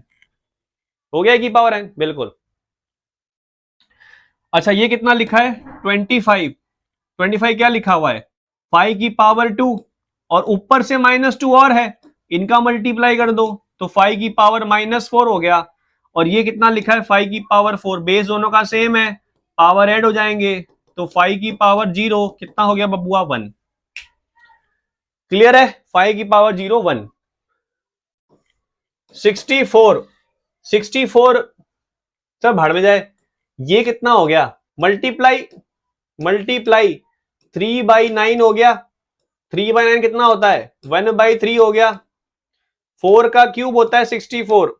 हो गया a की पावर n, बिल्कुल। अच्छा, ये कितना लिखा है? 25। 25 क्या लिखा हुआ है? 5 की पावर 2, और ऊपर से -2 और है, इनका मल्टीप्लाई कर दो तो 5 की पावर -4 हो गया। और ये कितना लिखा है? 5 की पावर 4, बेस दोनों का सेम है, पावर ऐड हो जाएंगे, तो 5 की पावर 0 कितना हो गया बबुआ? 1। क्लियर है? 5 की पावर 0 1। 64 सब भाड़ में जाए, ये कितना हो गया? मल्टीप्लाई 3/9 हो गया। 3/9 कितना होता है? 1/3 हो गया। 4 का क्यूब होता है 64,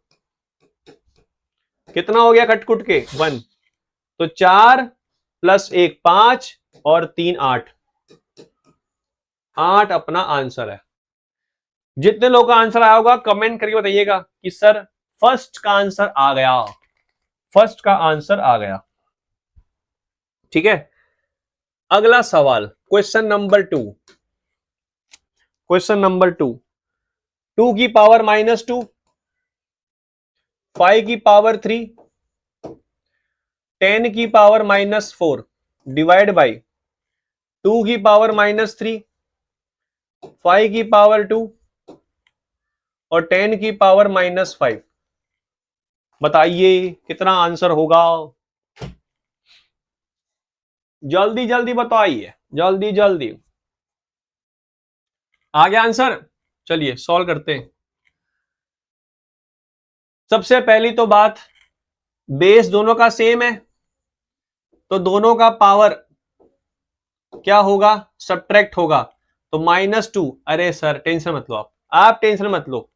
कितना हो गया कट कुट के 1, तो 4 + 1 5 और 3 8, 8 अपना आंसर है। जितने लोगों का आंसर आया होगा कमेंट करके बताइएगा कि सर फर्स्ट का आंसर आ गया, फर्स्ट का आंसर आ गया। ठीक है, अगला सवाल क्वेश्चन नंबर 2, क्वेश्चन नंबर 2, 2 की पावर -2, 5 की पावर 3, 10 की पावर -4 डिवाइड बाई 2 की पावर -3, 5 की पावर 2 और 10 की पावर -5। बताइए कितना आंसर होगा, जल्दी जल्दी बताइए, जल्दी जल्दी। आ गया आंसर? चलिए सॉल्व करते हैं। सबसे पहली तो बात, बेस दोनों का सेम है, तो दोनों का पावर क्या होगा, सब्ट्रैक्ट होगा, तो -2। अरे सर टेंशन मत लो, आप टेंशन मत लो।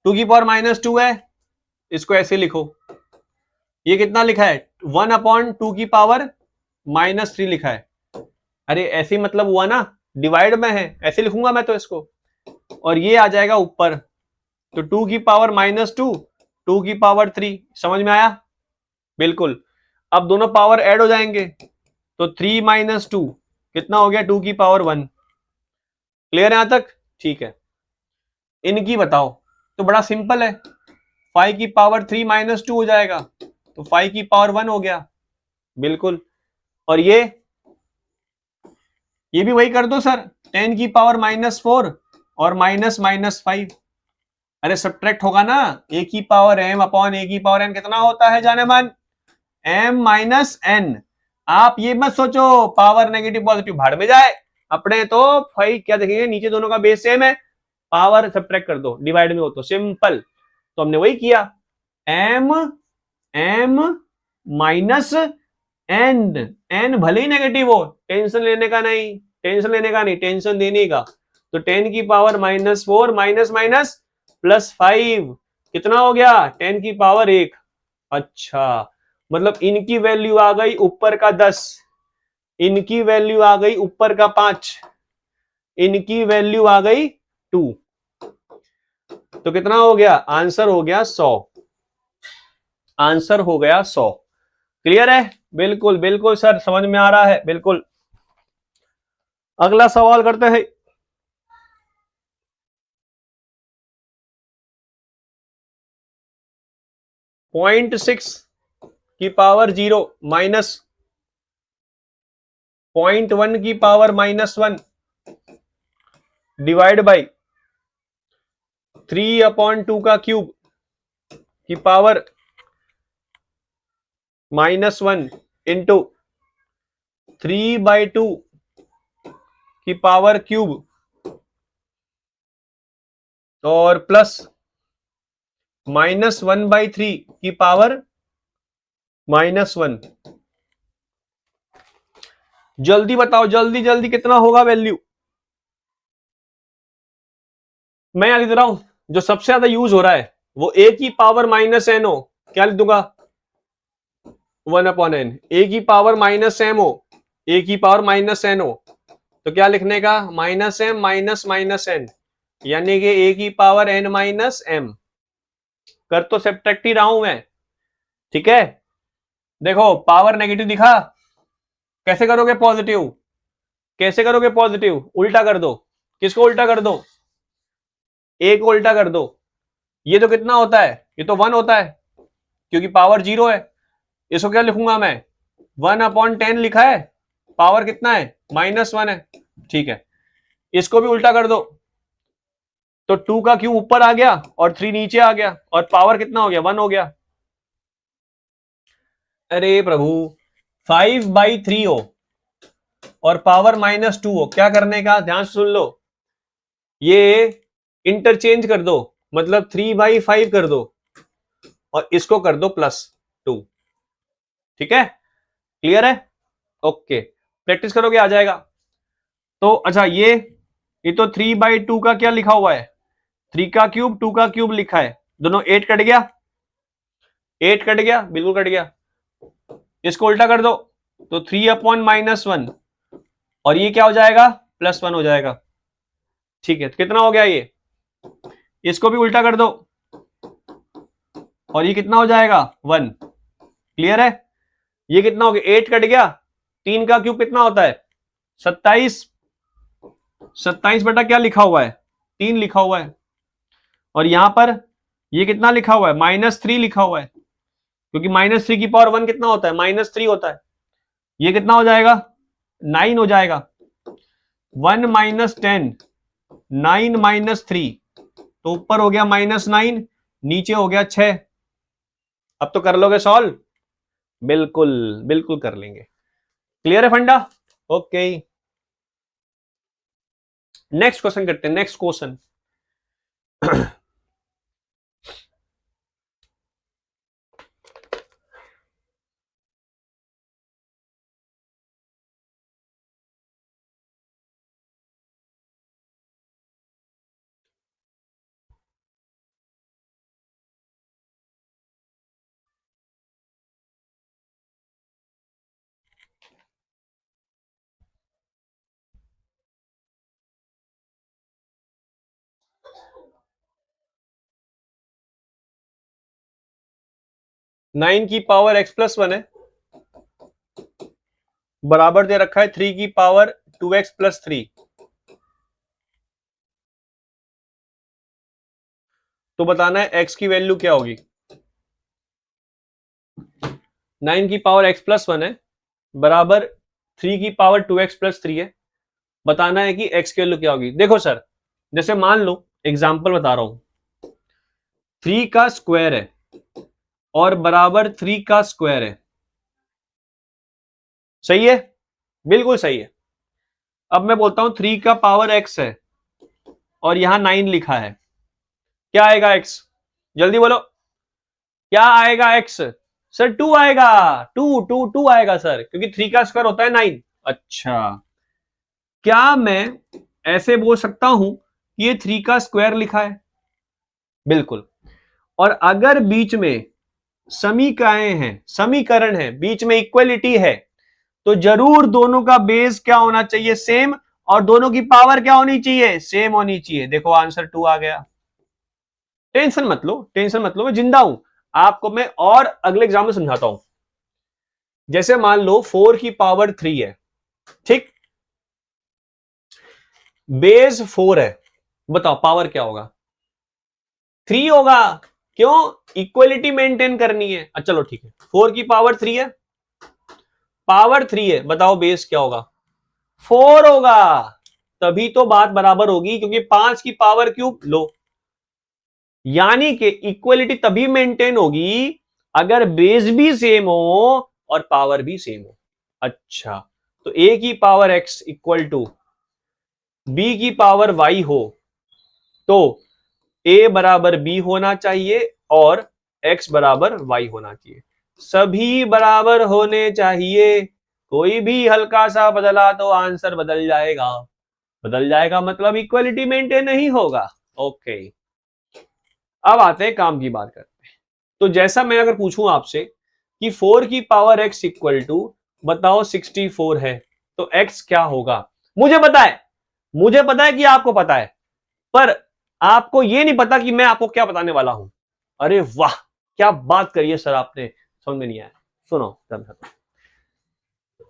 2 की पावर -2 है, इसको ऐसे लिखो। ये कितना लिखा है, 1/2 की पावर -3 लिखा है। अरे ऐसे मतलब हुआ ना, डिवाइड में है, ऐसे लिखूंगा मैं तो इसको, और ये आ जाएगा ऊपर, तो 2 की पावर -2, 2 की पावर 3। समझ में आया? बिल्कुल। अब दोनों पावर ऐड हो जाएंगे, तो 3 - 2 कितना हो गया, 2 की पावर 1। क्लियर है यहां तक? ठीक है, इनकी बताओ। तो बड़ा सिंपल है, 5 की पावर 3 - 2 हो जाएगा, तो 5 की पावर 1 हो गया। बिल्कुल। और ये भी वही कर दो सर, 10 की पावर -4 और -5। अरे सब्ट्रैक्ट होगा ना, a की पावर m अपॉन a की पावर n कितना होता है जाने मन, m - n। आप ये मत सोचो पावर नेगेटिव पॉजिटिव भाड़ में जाए, अपने तो भाई क्या देखेंगे, नीचे दोनों का बेस सेम है, पावर सब्ट्रैक्ट कर दो, डिवाइड में हो तो सिंपल। तो हमने वही किया, m -n भले ही नेगेटिव हो, टेंशन लेने का नहीं, टेंशन लेने का नहीं, टेंशन देने का। तो 10 की पावर -4 माइनस माइनस +5 कितना हो गया, 10 की पावर 1। अच्छा, मतलब इनकी वैल्यू आ गई ऊपर का 10, इनकी वैल्यू आ गई ऊपर का 5, इनकी वैल्यू आ गई 2। तो कितना हो गया, आंसर हो गया 100, आंसर हो गया 100। क्लियर है? बिल्कुल बिल्कुल सर, समझ में आ रहा है, बिल्कुल। अगला सवाल करते हैं। .6 की पावर 0 माइनस 0.1 की पावर -1 डिवाइड बाई 3/2 का क्यूब की पावर -1 इंटू 3/2 की पावर क्यूब और प्लस -1/3 की पावर -1। जल्दी बताओ, जल्दी जल्दी कितना होगा वैल्यू। मैं यहां लिख रहा हूं, जो सबसे ज्यादा यूज हो रहा है वो a की पावर -n हो, क्या लिख दूंगा, 1/n। a की पावर -m हो, a की पावर -n हो, तो क्या लिखने का, -m माइनस -n, यानी कि a की पावर n - m। कर तो सब्ट्रैक्ट ही रहा हूं मैं, ठीक है। देखो पावर नेगेटिव दिखा, कैसे करोगे पॉजिटिव, कैसे करोगे पॉजिटिव, उल्टा कर दो। किसको उल्टा कर दो, a को उल्टा कर दो। ये तो कितना होता है, ये तो 1 होता है, क्योंकि पावर 0 है। इसको क्या लिखूंगा मैं, 1/10 लिखा है, पावर कितना है, -1 है, ठीक है। इसको भी उल्टा कर दो, तो 2 का क्यूब ऊपर आ गया और 3 नीचे आ गया, और पावर कितना हो गया, 1 हो गया। अरे प्रभु, 5/3 हो और पावर -2 हो, क्या करने का, ध्यान से सुन लो, ये इंटरचेंज कर दो, मतलब 3/5 कर दो और इसको कर दो +2। ठीक है, क्लियर है? ओके, प्रैक्टिस करोगे आ जाएगा। तो अच्छा, ये तो 3/2 का क्या लिखा हुआ है, 3 का क्यूब 2 का क्यूब लिखा है, दोनों 8 कट गया, 8 कट गया, बिल्कुल कट गया। इसको उल्टा कर दो तो 3/-1 और ये क्या हो जाएगा, +1 हो जाएगा। ठीक है, तो कितना हो गया ये, इसको भी उल्टा कर दो और ये कितना हो जाएगा 1। क्लियर है, ये कितना हो गया, 8 कट गया, 3 का क्यूब कितना होता है 27, 27 बटा क्या लिखा हुआ है 3 लिखा हुआ है, और यहां पर ये कितना लिखा हुआ है -3 लिखा हुआ है, क्योंकि -3 की पावर 1 कितना होता है -3 होता है। ये कितना हो जाएगा 9 हो जाएगा, 1 - 10 9 - 3, तो ऊपर हो गया -9, नीचे हो गया 6। अब तो कर लोगे सॉल्व, बिल्कुल बिल्कुल कर लेंगे। क्लियर है फंडा, ओके। नेक्स्ट क्वेश्चन करते हैं, नेक्स्ट क्वेश्चन। 9 की पावर x+1 है, बराबर दे रखा है 3 की पावर 2x+3। तो बताना है x की वैल्यू क्या होगी। 9 की पावर x+1 है, बराबर 3 की पावर 2x+3 है। बताना है कि x की वैल्यू क्या होगी। देखो सर, जैसे मान लो एग्जांपल बता रहा हूं, 3 का स्क्वायर है और बराबर 3 का स्क्वायर है, सही है, बिल्कुल सही है। अब मैं बोलता हूं 3 का पावर x है और यहां 9 लिखा है, क्या आएगा x, जल्दी बोलो क्या आएगा x। सर 2 आएगा, 2 आएगा सर, क्योंकि 3 का स्क्वायर होता है 9। अच्छा, क्या मैं ऐसे बोल सकता हूं कि ये 3 का स्क्वायर लिखा है, बिल्कुल। और अगर बीच में समीकरण है, समीकरण है, बीच में इक्वलिटी है, तो जरूर दोनों का बेस क्या होना चाहिए सेम, और दोनों की पावर क्या होनी चाहिए सेम होनी चाहिए। देखो आंसर 2 आ गया। टेंशन मत लो, टेंशन मत लो, मैं जिंदा हूं, आपको मैं और अगले एग्जाम में समझाता हूं। जैसे मान लो 4 की पावर 3 है, ठीक, बेस 4 है, बताओ पावर क्या होगा 3 होगा, क्यों, इक्वलिटी मेंटेन करनी है। अच्छा चलो ठीक है, 4 की पावर 3 है, पावर 3 है, बताओ बेस क्या होगा 4 होगा, तभी तो बात बराबर होगी, क्योंकि 5 की पावर क्यूब लो, यानी कि इक्वलिटी तभी मेंटेन होगी अगर बेस भी सेम हो और पावर भी सेम हो। अच्छा, तो a की power x equal to b की पावर y हो, तो a बराबर b होना चाहिए और x बराबर y होना चाहिए, सभी बराबर होने चाहिए। कोई भी हल्का सा बदला तो आंसर बदल जाएगा, बदल जाएगा मतलब इक्वलिटी मेंटेन नहीं होगा। ओके, अब आते हैं काम की बात करते हैं। तो जैसा मैं अगर पूछूं आपसे कि 4 की पावर x इक्वल टू बताओ 64 है, तो x क्या होगा। मुझे पता है, मुझे पता है कि आपको पता है, पर आपको यह नहीं पता कि मैं आपको क्या बताने वाला हूं। अरे वाह, क्या बात करिए सर आपने, समझ में नहीं आया। सुनो,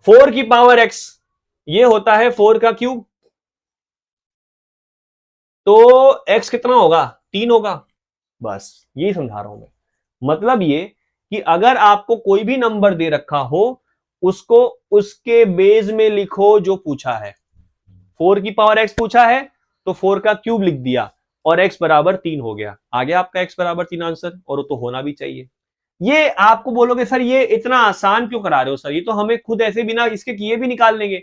4 की पावर x ये होता है 4 का क्यूब, तो x कितना होगा 3 होगा, बस यही समझा रहा हूं मैं। मतलब ये कि अगर आपको कोई भी नंबर दे रखा हो, उसको उसके बेस में लिखो जो पूछा है। 4 की पावर x पूछा है तो 4 का क्यूब लिख दिया और x बराबर 3 हो गया, आ गया आपका x बराबर 3 आंसर, और वो तो होना भी चाहिए। ये आपको बोलोगे सर ये इतना आसान क्यों करा रहे हो सर, ये तो हमें खुद ऐसे बिना इसके किए भी निकाल लेंगे।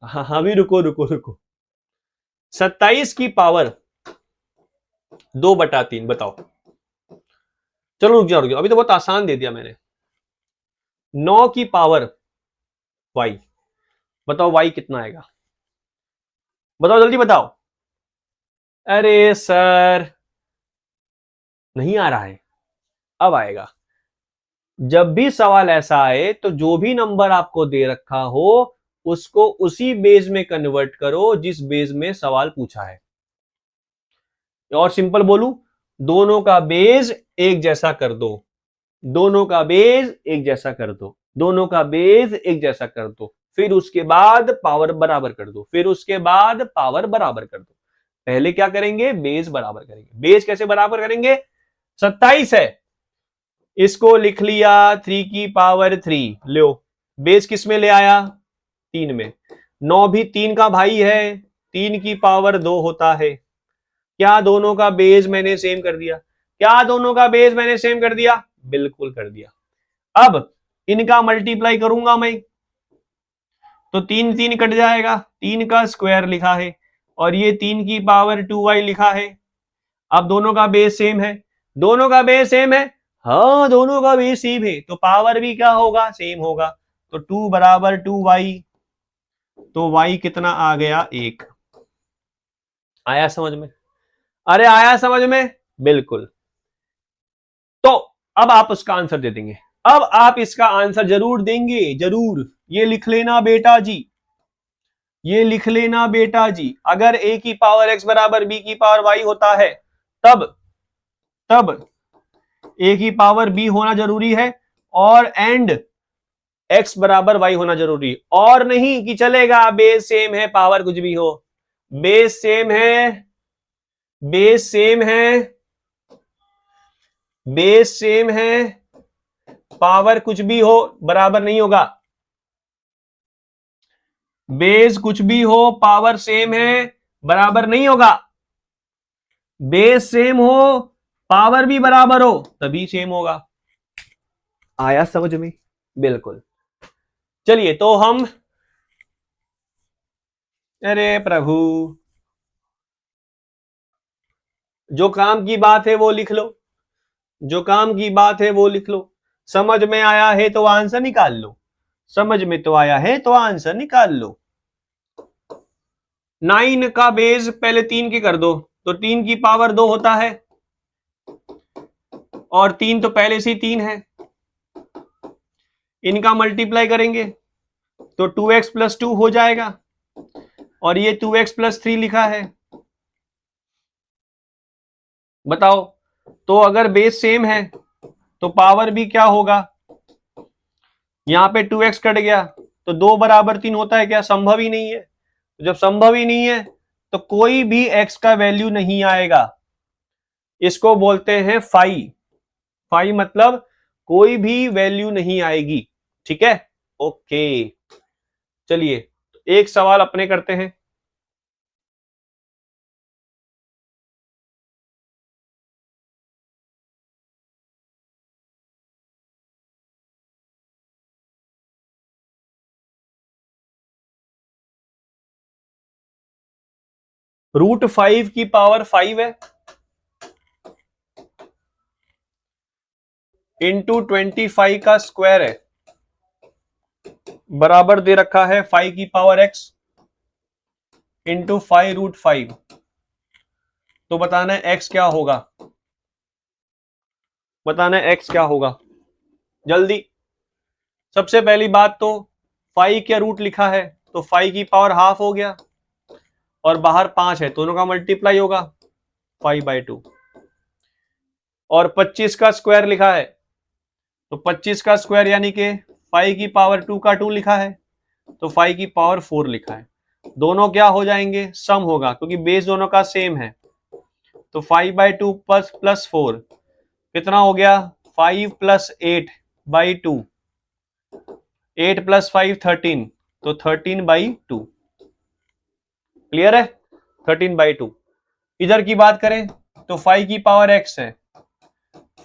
हाँ हाँ भी रुको रुको रुको, 27 की पावर 2/3 बताओ, चलो रुक जाओ रुक जाओ, अभी तो बहुत आसान दे दिया मैंने। 9 की पावर y, बताओ y कितना आएगा, बताओ जल्दी बताओ। अरे सर नहीं आ रहा है, अब आएगा। जब भी सवाल ऐसा आए तो जो भी नंबर आपको दे रखा हो उसको उसी बेस में कन्वर्ट करो जिस बेस में सवाल पूछा है। और सिंपल बोलूं, दोनों का बेस एक जैसा कर दो, दोनों का बेस एक जैसा कर दो, दोनों का बेस एक जैसा कर दो, फिर उसके बाद पावर बराबर कर दो, फिर उसके बाद पावर बराबर कर दो। पहले क्या करेंगे, बेस बराबर करेंगे। बेस कैसे बराबर करेंगे, 27 है, इसको लिख लिया 3 की पावर 3, लो बेस किस में ले आया, 3 में। 9 भी 3 का भाई है, 3 की पावर 2 होता है। क्या दोनों का बेस मैंने सेम कर दिया, क्या दोनों का बेस मैंने सेम कर दिया, बिल्कुल कर दिया। अब इनका मल्टीप्लाई करूंगा मैं तो 3 3 कट जाएगा, 3 का स्क्वायर लिखा है और ये 3 की पावर 2y लिखा है। अब दोनों का बेस सेम है, दोनों का बेस सेम है, हाँ दोनों का बेस सेम है तो पावर भी क्या होगा, सेम होगा। तो 2 बराबर 2y, तो y कितना आ गया, 1। आया समझ में, अरे आया समझ में, बिल्कुल। तो अब आप उसका आंसर दे देंगे, अब आप इसका आंसर जरूर देंगे, जरूर। ये लिख लेना बेटा जी, ये लिख लेना बेटा जी, अगर a की पावर x बराबर b की पावर y होता है तब तब a की पावर b होना जरूरी है और एंड x बराबर y होना जरूरी है। और नहीं कि चलेगा बेस सेम है पावर कुछ भी हो, बेस सेम है, बेस सेम है, बेस सेम है, पावर कुछ भी हो बराबर नहीं होगा। बेस कुछ भी हो पावर सेम है बराबर नहीं होगा, बेस सेम हो पावर भी बराबर हो तभी सेम होगा। आया समझ में, बिल्कुल। चलिए तो हम, अरे प्रभु, जो काम की बात है वो लिख लो, जो काम की बात है वो लिख लो। समझ में आया है तो आंसर निकाल लो, समझ में तो आया है तो आंसर निकाल लो। 9 का बेस पहले 3 की कर दो तो 3 की पावर 2 होता है और 3 तो पहले से ही 3 है, इनका मल्टीप्लाई करेंगे तो 2x प्लस 2 हो जाएगा और ये 2x प्लस 3 लिखा है। बताओ, तो अगर बेस सेम है तो पावर भी क्या होगा, यहां पे 2x कट गया तो 2 बराबर 3 होता है क्या, संभव ही नहीं है। जब संभव ही नहीं है तो कोई भी x का वैल्यू नहीं आएगा, इसको बोलते हैं फाई। फाई मतलब कोई भी वैल्यू नहीं आएगी, ठीक है, ओके। चलिए एक सवाल अपने करते हैं। √5 की पावर 5 है इंटू 25 का स्क्वायर है बराबर दे रखा है 5 की पावर x इंटू 5√5। तो बताना है x क्या होगा, बताना है x क्या होगा जल्दी। सबसे पहली बात तो 5 क्या रूट लिखा है तो 5 की पावर हाफ हो गया और बाहर 5 है, दोनों का मल्टीप्लाई होगा 5/2। और 25 का स्क्वायर लिखा है तो 25 का स्क्वायर यानी कि 5 की पावर 2 का 2 लिखा है तो 5 की पावर 4 लिखा है। दोनों क्या हो जाएंगे, सम होगा क्योंकि बेस दोनों का सेम है। तो 5/2 प्लस 4 कितना हो गया, 5 प्लस 8/2, 8 प्लस 5 13, तो 13/2। क्लियर है, 13/2। इधर की बात करें तो 5 की पावर x है,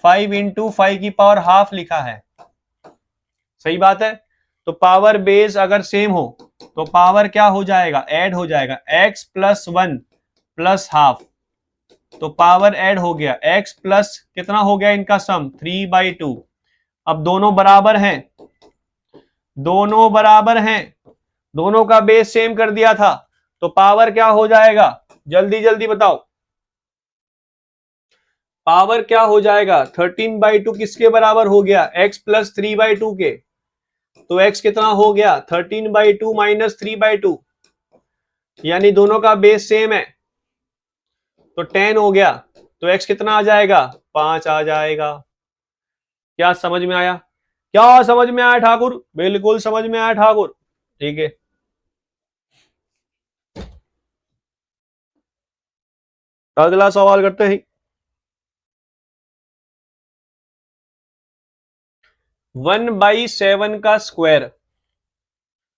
5 इंटू 5 की पावर हाफ लिखा है, सही बात है। तो पावर बेस अगर सेम हो तो पावर क्या हो जाएगा, ऐड हो जाएगा, x प्लस 1 प्लस हाफ, तो पावर ऐड हो गया, x प्लस कितना हो गया इनका सम 3/2। अब दोनों बराबर हैं, दोनों बराबर हैं, दोनों का बेस सेम कर दिया था तो पावर क्या हो जाएगा, जल्दी जल्दी बताओ, पावर क्या हो जाएगा, 13/2 किसके बराबर हो गया, x प्लस 3/2 के। तो x कितना हो गया, 13/2 माइनस 3/2, यानी दोनों का बेस सेम है, तो 10 हो गया। तो x कितना आ जाएगा, 5 आ जाएगा। क्या समझ में आया, क्या समझ में आया ठाकुर, बिल्कुल समझ में आया ठाकुर, ठीक है। अगला सवाल करते हैं। 1/7 का स्क्वायर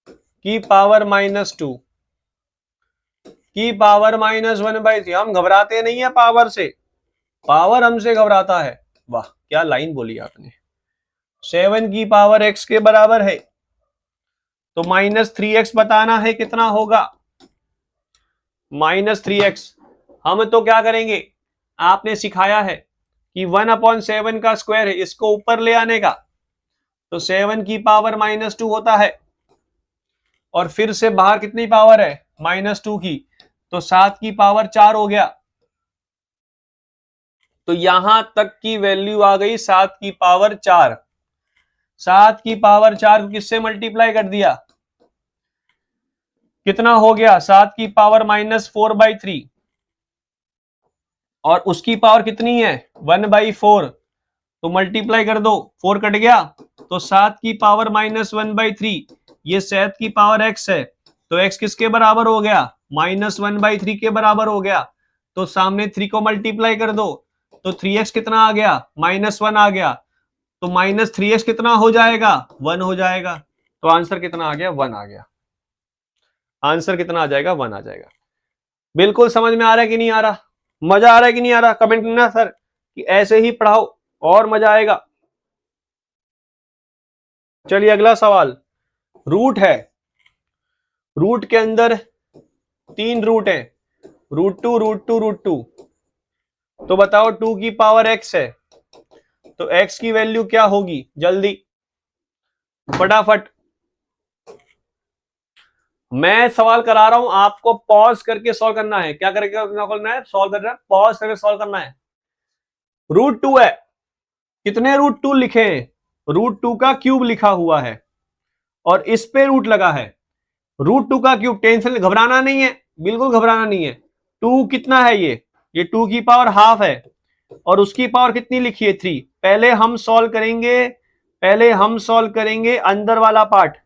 की पावर -2 की पावर -1/3। हम घबराते नहीं है पावर से, पावर हमसे घबराता है। वाह क्या लाइन बोली आपने। 7 की पावर x के बराबर है, तो -3x बताना है कितना होगा, -3x। हम तो क्या करेंगे, आपने सिखाया है कि 1/7 का स्क्वायर है, इसको ऊपर ले आने का, तो 7 की पावर -2 होता है, और फिर से बाहर कितनी पावर है, -2 की, तो 7 की पावर 4 हो गया। तो यहां तक की वैल्यू आ गई 7 की पावर 4। 7 की पावर 4 को किससे मल्टीप्लाई कर दिया, कितना हो गया, 7 की पावर -4/3, और उसकी पावर कितनी है, 1/4, तो मल्टीप्लाई कर दो, 4 कट गया, तो 7 की पावर -1/3, ये 7 की पावर x है, तो x किसके बराबर हो गया, -1/3 के बराबर हो गया। तो सामने 3 को मल्टीप्लाई कर दो, तो 3x कितना आ गया, -1 आ गया, तो -3x कितना हो जाएगा, 1 हो जाएगा। तो आंसर कितना आ गया, 1 आ गया। आंसर कितना आ जाएगा, 1 आ जाएगा। बिल्कुल समझ में आ रहा है कि नहीं आ रहा, मजा आ रहा है कि नहीं आ रहा, कमेंट करना सर कि ऐसे ही पढ़ाओ और मजा आएगा। चलिए अगला सवाल, रूट है, रूट के अंदर 3 रूट है, √2 √2 √2, तो बताओ 2 की पावर x है, तो x की वैल्यू क्या होगी, जल्दी फटाफट। मैं सवाल करा रहा हूं, आपको पॉज करके सॉल्व करना है। क्या करके करना है, सॉल्व करना है, पॉज करके सॉल्व करना है। √2 है, कितने √2 लिखे हैं, √2 का क्यूब लिखा हुआ है, और इस पे रूट लगा है, √2 का क्यूब, टेंशन घबराना नहीं है, बिल्कुल घबराना नहीं है। 2 कितना है, ये 2 की पावर हाफ है, और उसकी पावर कितनी लिखी है, 3। पहले हम सॉल्व करेंगे, पहले हम सॉल्व करेंगे अंदर वाला पार्ट,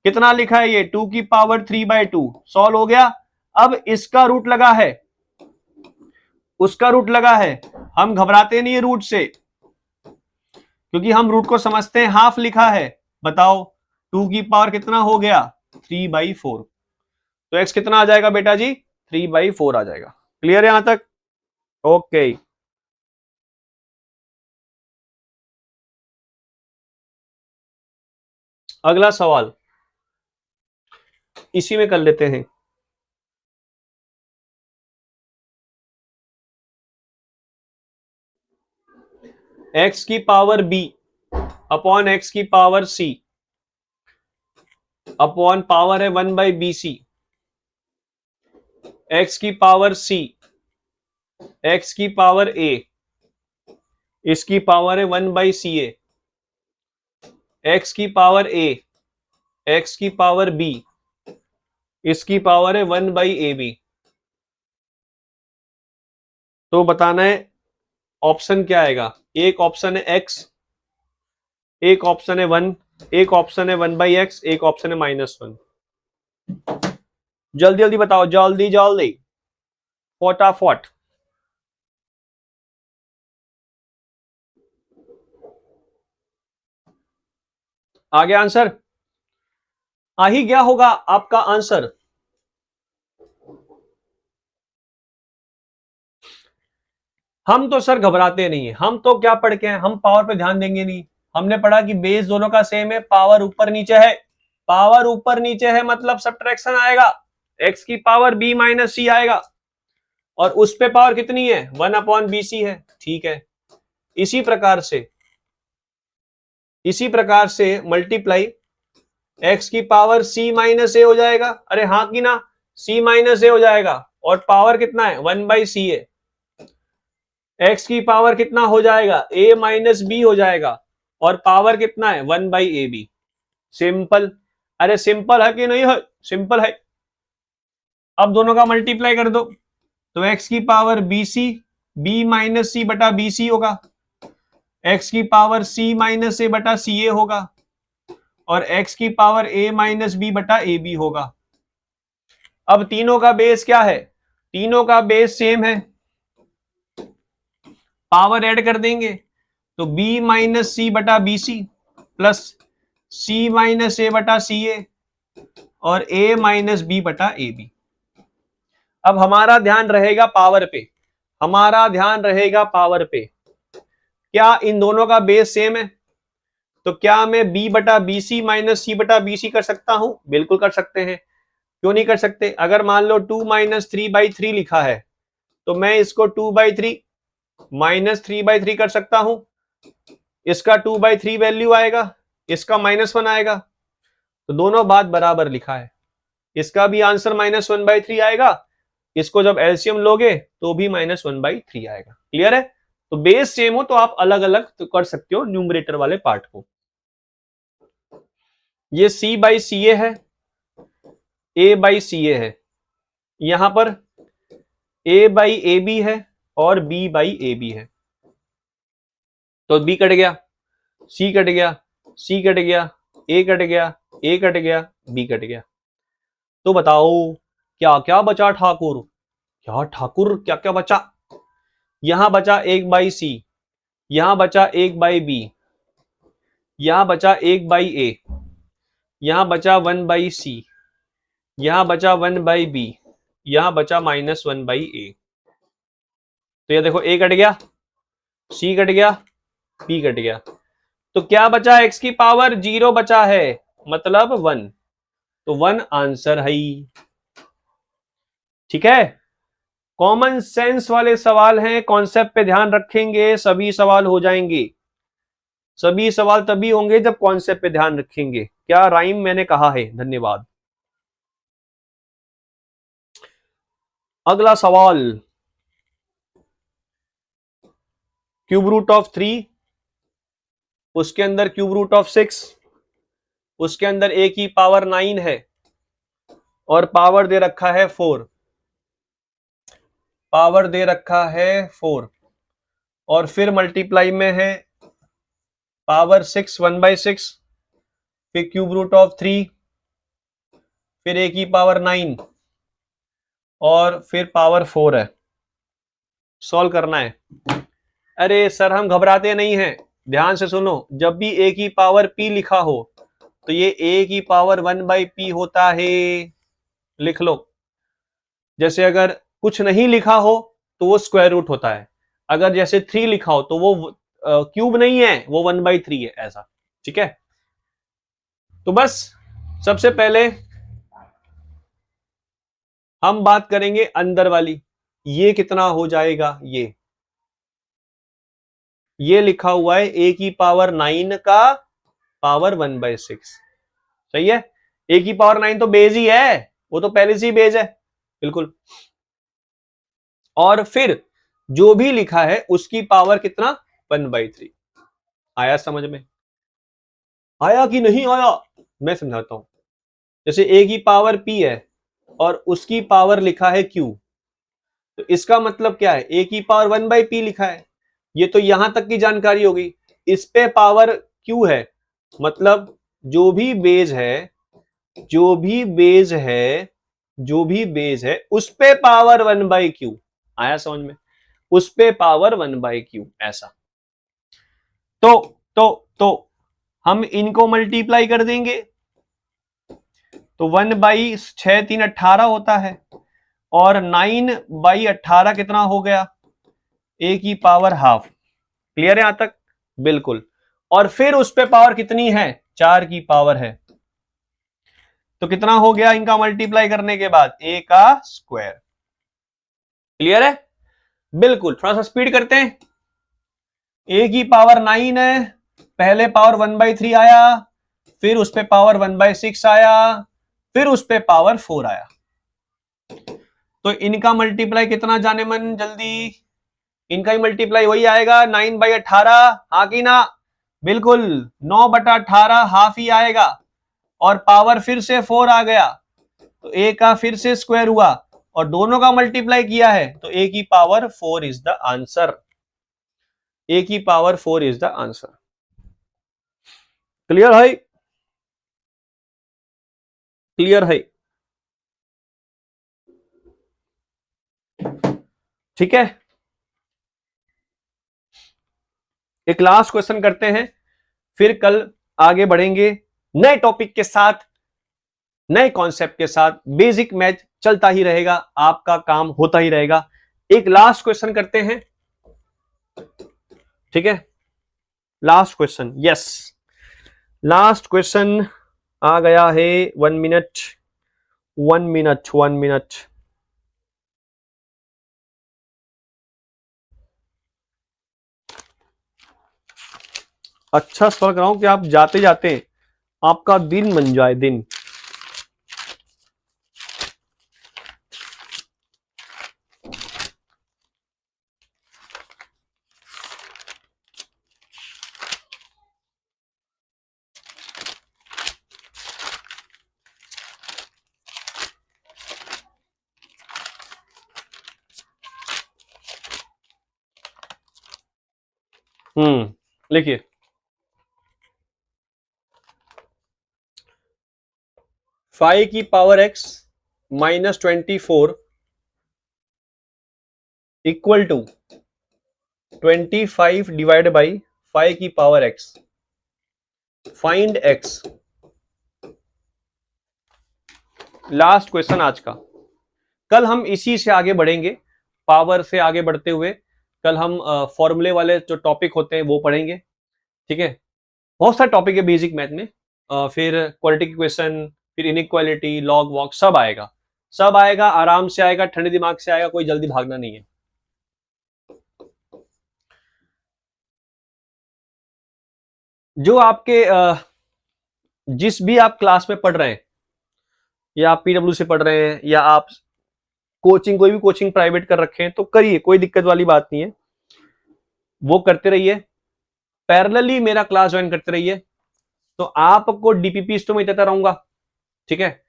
कितना लिखा है ये, 2 की पावर 3/2, सॉल्व हो गया। अब इसका रूट लगा है, उसका रूट लगा है, हम घबराते नहीं है रूट से, क्योंकि हम रूट को समझते हैं, हाफ लिखा है। बताओ 2 की पावर कितना हो गया, 3/4, तो x कितना आ जाएगा बेटा जी, 3/4 आ जाएगा। क्लियर है यहां तक, ओके। अगला सवाल इसी में कर लेते हैं। x की पावर b अपॉन x की पावर c अपॉन पावर है 1/bc, x की पावर c, x की पावर a, इसकी पावर है 1/ca, x की पावर a, x की पावर b, इसकी पावर है 1/ab। तो बताना है ऑप्शन क्या आएगा, एक ऑप्शन है x, एक ऑप्शन है 1, एक ऑप्शन है 1/x, एक ऑप्शन है -1। जल्दी जल्दी बताओ, जल्दी जल्दी फटाफट। आ गया आंसर, आ ही गया होगा आपका आंसर। हम तो सर घबराते नहीं है, हम तो क्या पढ़ के हैं, हम पावर पे ध्यान देंगे नहीं। हमने पढ़ा कि बेस दोनों का सेम है, पावर ऊपर नीचे है, पावर ऊपर नीचे है मतलब सब्ट्रैक्शन आएगा, x की पावर b माइनस सी आएगा, और उस पे पावर कितनी है, 1/bc है, ठीक है। इसी प्रकार से, इसी प्रकार से मल्टीप्लाई x की पावर c माइनस ए हो जाएगा, अरे हाँ की ना, c माइनस ए हो जाएगा, और पावर कितना है, 1/c है, x की पावर कितना हो जाएगा, a माइनस बी हो जाएगा, और पावर कितना है 1/ab। सिंपल। अरे सिंपल है कि नहीं है, सिंपल है। अब दोनों का मल्टीप्लाई कर दो, तो x की power bc, b minus c बटा bc होगा, x की पावर c माइनस ए बटा ca होगा, और x की पावर a माइनस बी बटा ab होगा। अब तीनों का बेस क्या है, तीनों का बेस सेम है, पावर ऐड कर देंगे, तो b माइनस सी बटा b c plus c minus a बटा सी ए और a माइनस बी बटा ए बी। अब हमारा ध्यान रहेगा पावर पे, हमारा ध्यान रहेगा पावर पे। क्या इन दोनों का बेस सेम है? तो क्या मैं b बटा बी सी माइनस सी बटा बी सी कर सकता हूं? बिल्कुल कर सकते हैं। क्यों नहीं कर सकते? अगर मान लो 2 माइनस 3/3 लिखा है, तो मैं इसको 2/3 माइनस 3/3 कर सकता हूं। इसका 2/3 वैल्यू आएगा, इसका -1 आएगा, तो दोनों बात बराबर लिखा है। इसका भी आंसर -1/3 आएगा, इसको जब एलसीएम लोगे तो भी -1/3 आएगा। क्लियर है? तो बेस सेम हो तो आप अलग अलग तो कर सकते हो न्यूमरेटर वाले पार्ट को। ये c/ca है, a/ca है, यहां पर a/ab है और b/ab है, तो b कट गया, c कट गया, c कट गया, a कट गया, a कट गया, b कट गया। तो बताओ क्या क्या बचा ठाकुर? क्या ठाकुर क्या क्या बचा? यहां बचा 1/c, यहां बचा 1/b, यहां बचा 1/a, यहां बचा 1/c, यहां बचा 1/b, यहां बचा -1/a। तो ये देखो a कट गया, c कट गया, b कट गया, तो क्या बचा? x की पावर 0 बचा है, मतलब 1, तो 1 आंसर है। ठीक है, कॉमन सेंस वाले सवाल हैं, कॉन्सेप्ट पे ध्यान रखेंगे सभी सवाल हो जाएंगे। सभी सवाल तभी होंगे जब कॉन्सेप्ट पे ध्यान रखेंगे। क्या राइम मैंने कहा है? धन्यवाद। अगला सवाल, क्यूब रूट ऑफ 3, उसके अंदर क्यूब रूट ऑफ 6, उसके अंदर a की पावर 9 है और पावर दे रखा है 4, पावर दे रखा है 4, और फिर मल्टीप्लाई में है पावर 6 1/6, फिर क्यूब रूट ऑफ 3, फिर a की पावर 9 और फिर पावर 4 है। सॉल्व करना है। अरे सर हम घबराते नहीं हैं, ध्यान से सुनो। जब भी a की पावर p लिखा हो तो ये a की पावर 1/p होता है, लिख लो। जैसे अगर कुछ नहीं लिखा हो तो वो स्क्वायर रूट होता है, अगर जैसे 3 लिखा हो तो वो क्यूब नहीं है, वो 1/3 है, ऐसा। ठीक है, तो बस सबसे पहले हम बात करेंगे अंदर वाली। ये कितना हो जाएगा? ये लिखा हुआ है a की पावर 9 का पावर 1/6, सही है। a की पावर 9 तो बेस ही है, वो तो पहले से ही बेस है, बिल्कुल। और फिर जो भी लिखा है उसकी पावर कितना? 1/3। आया समझ में? आया कि नहीं आया? मैं समझाता हूं। जैसे a की पावर p है और उसकी पावर लिखा है q, तो इसका मतलब क्या है? a की पावर 1/p लिखा है, ये तो यहां तक की जानकारी होगी। इस पे पावर q है, मतलब जो भी बेस है, जो भी बेस है, जो भी बेस है उस पे पावर 1/q। आया समझ में? उस पे पावर 1/q, ऐसा। तो हम इनको मल्टीप्लाई कर देंगे, तो 1/6 3 18 होता है, और 9/18 कितना हो गया? a की पावर हाफ। क्लियर है यहां तक? बिल्कुल। और फिर उस पे पावर कितनी है? 4 की पावर है, तो कितना हो गया इनका मल्टीप्लाई करने के बाद? a का स्क्वायर। क्लियर है? बिल्कुल। थोड़ा सा स्पीड करते हैं। a की पावर 9 है, पहले पावर 1/3 आया, फिर उस पे पावर 1/6 आया, फिर उस पे पावर 4 आया, तो इनका मल्टीप्लाई कितना जाने मन? जल्दी इनका ही मल्टीप्लाई वही आएगा 9/18, हाँ की ना, बिल्कुल 9/18 हाफ ही आएगा, और पावर फिर से 4 आ गया, तो a का फिर से स्क्वायर हुआ, और दोनों का मल्टीप्लाई किया है, तो a की power 4 is the answer. a की power 4 is the answer. Clear है? क्लियर है? ठीक है, एक लास्ट क्वेश्चन करते हैं, फिर कल आगे बढ़ेंगे नए टॉपिक के साथ, नए कॉन्सेप्ट के साथ। बेसिक मैथ चलता ही रहेगा, आपका काम होता ही रहेगा। एक लास्ट क्वेश्चन करते हैं, ठीक है, last question, yes, last question आ गया है। 1 मिनट, 1 मिनट, 1 मिनट। अच्छा सवाल कराऊं कि आप जाते जाते आपका दिन बन जाए, दिन। लिखिए, फाइव की power x -24 equal to 25 divide by 5 की power x। Find x। Last question आज का। कल हम इसी से आगे बढ़ेंगे, पावर से आगे बढ़ते हुए कल हम फॉर्मूले वाले जो टॉपिक होते हैं वो पढ़ेंगे, ठीक है। बहुत सारे टॉपिक है बेसिक मैथ में, फिर क्वाड्रेटिक इक्वेशन, फिर इनइक्वालिटी, लॉग वॉग, सब आएगा, सब आएगा, आराम से आएगा, ठंडे दिमाग से आएगा, कोई जल्दी भागना नहीं है। जो आपके जिस भी आप क्लास में पढ़ रहे हैं, या आप पीडब्ल्यू से पढ़ रहे हैं, या आप कोचिंग, कोई भी कोचिंग प्राइवेट कर रखे हैं, तो करिए, कोई दिक्कत वाली बात नहीं है, वो करते रहिए, पैरेलली मेरा क्लास ज्वाइन करते रहिए। तो आपको डीपीपी तो मैं देता रहूंगा, ठीक है।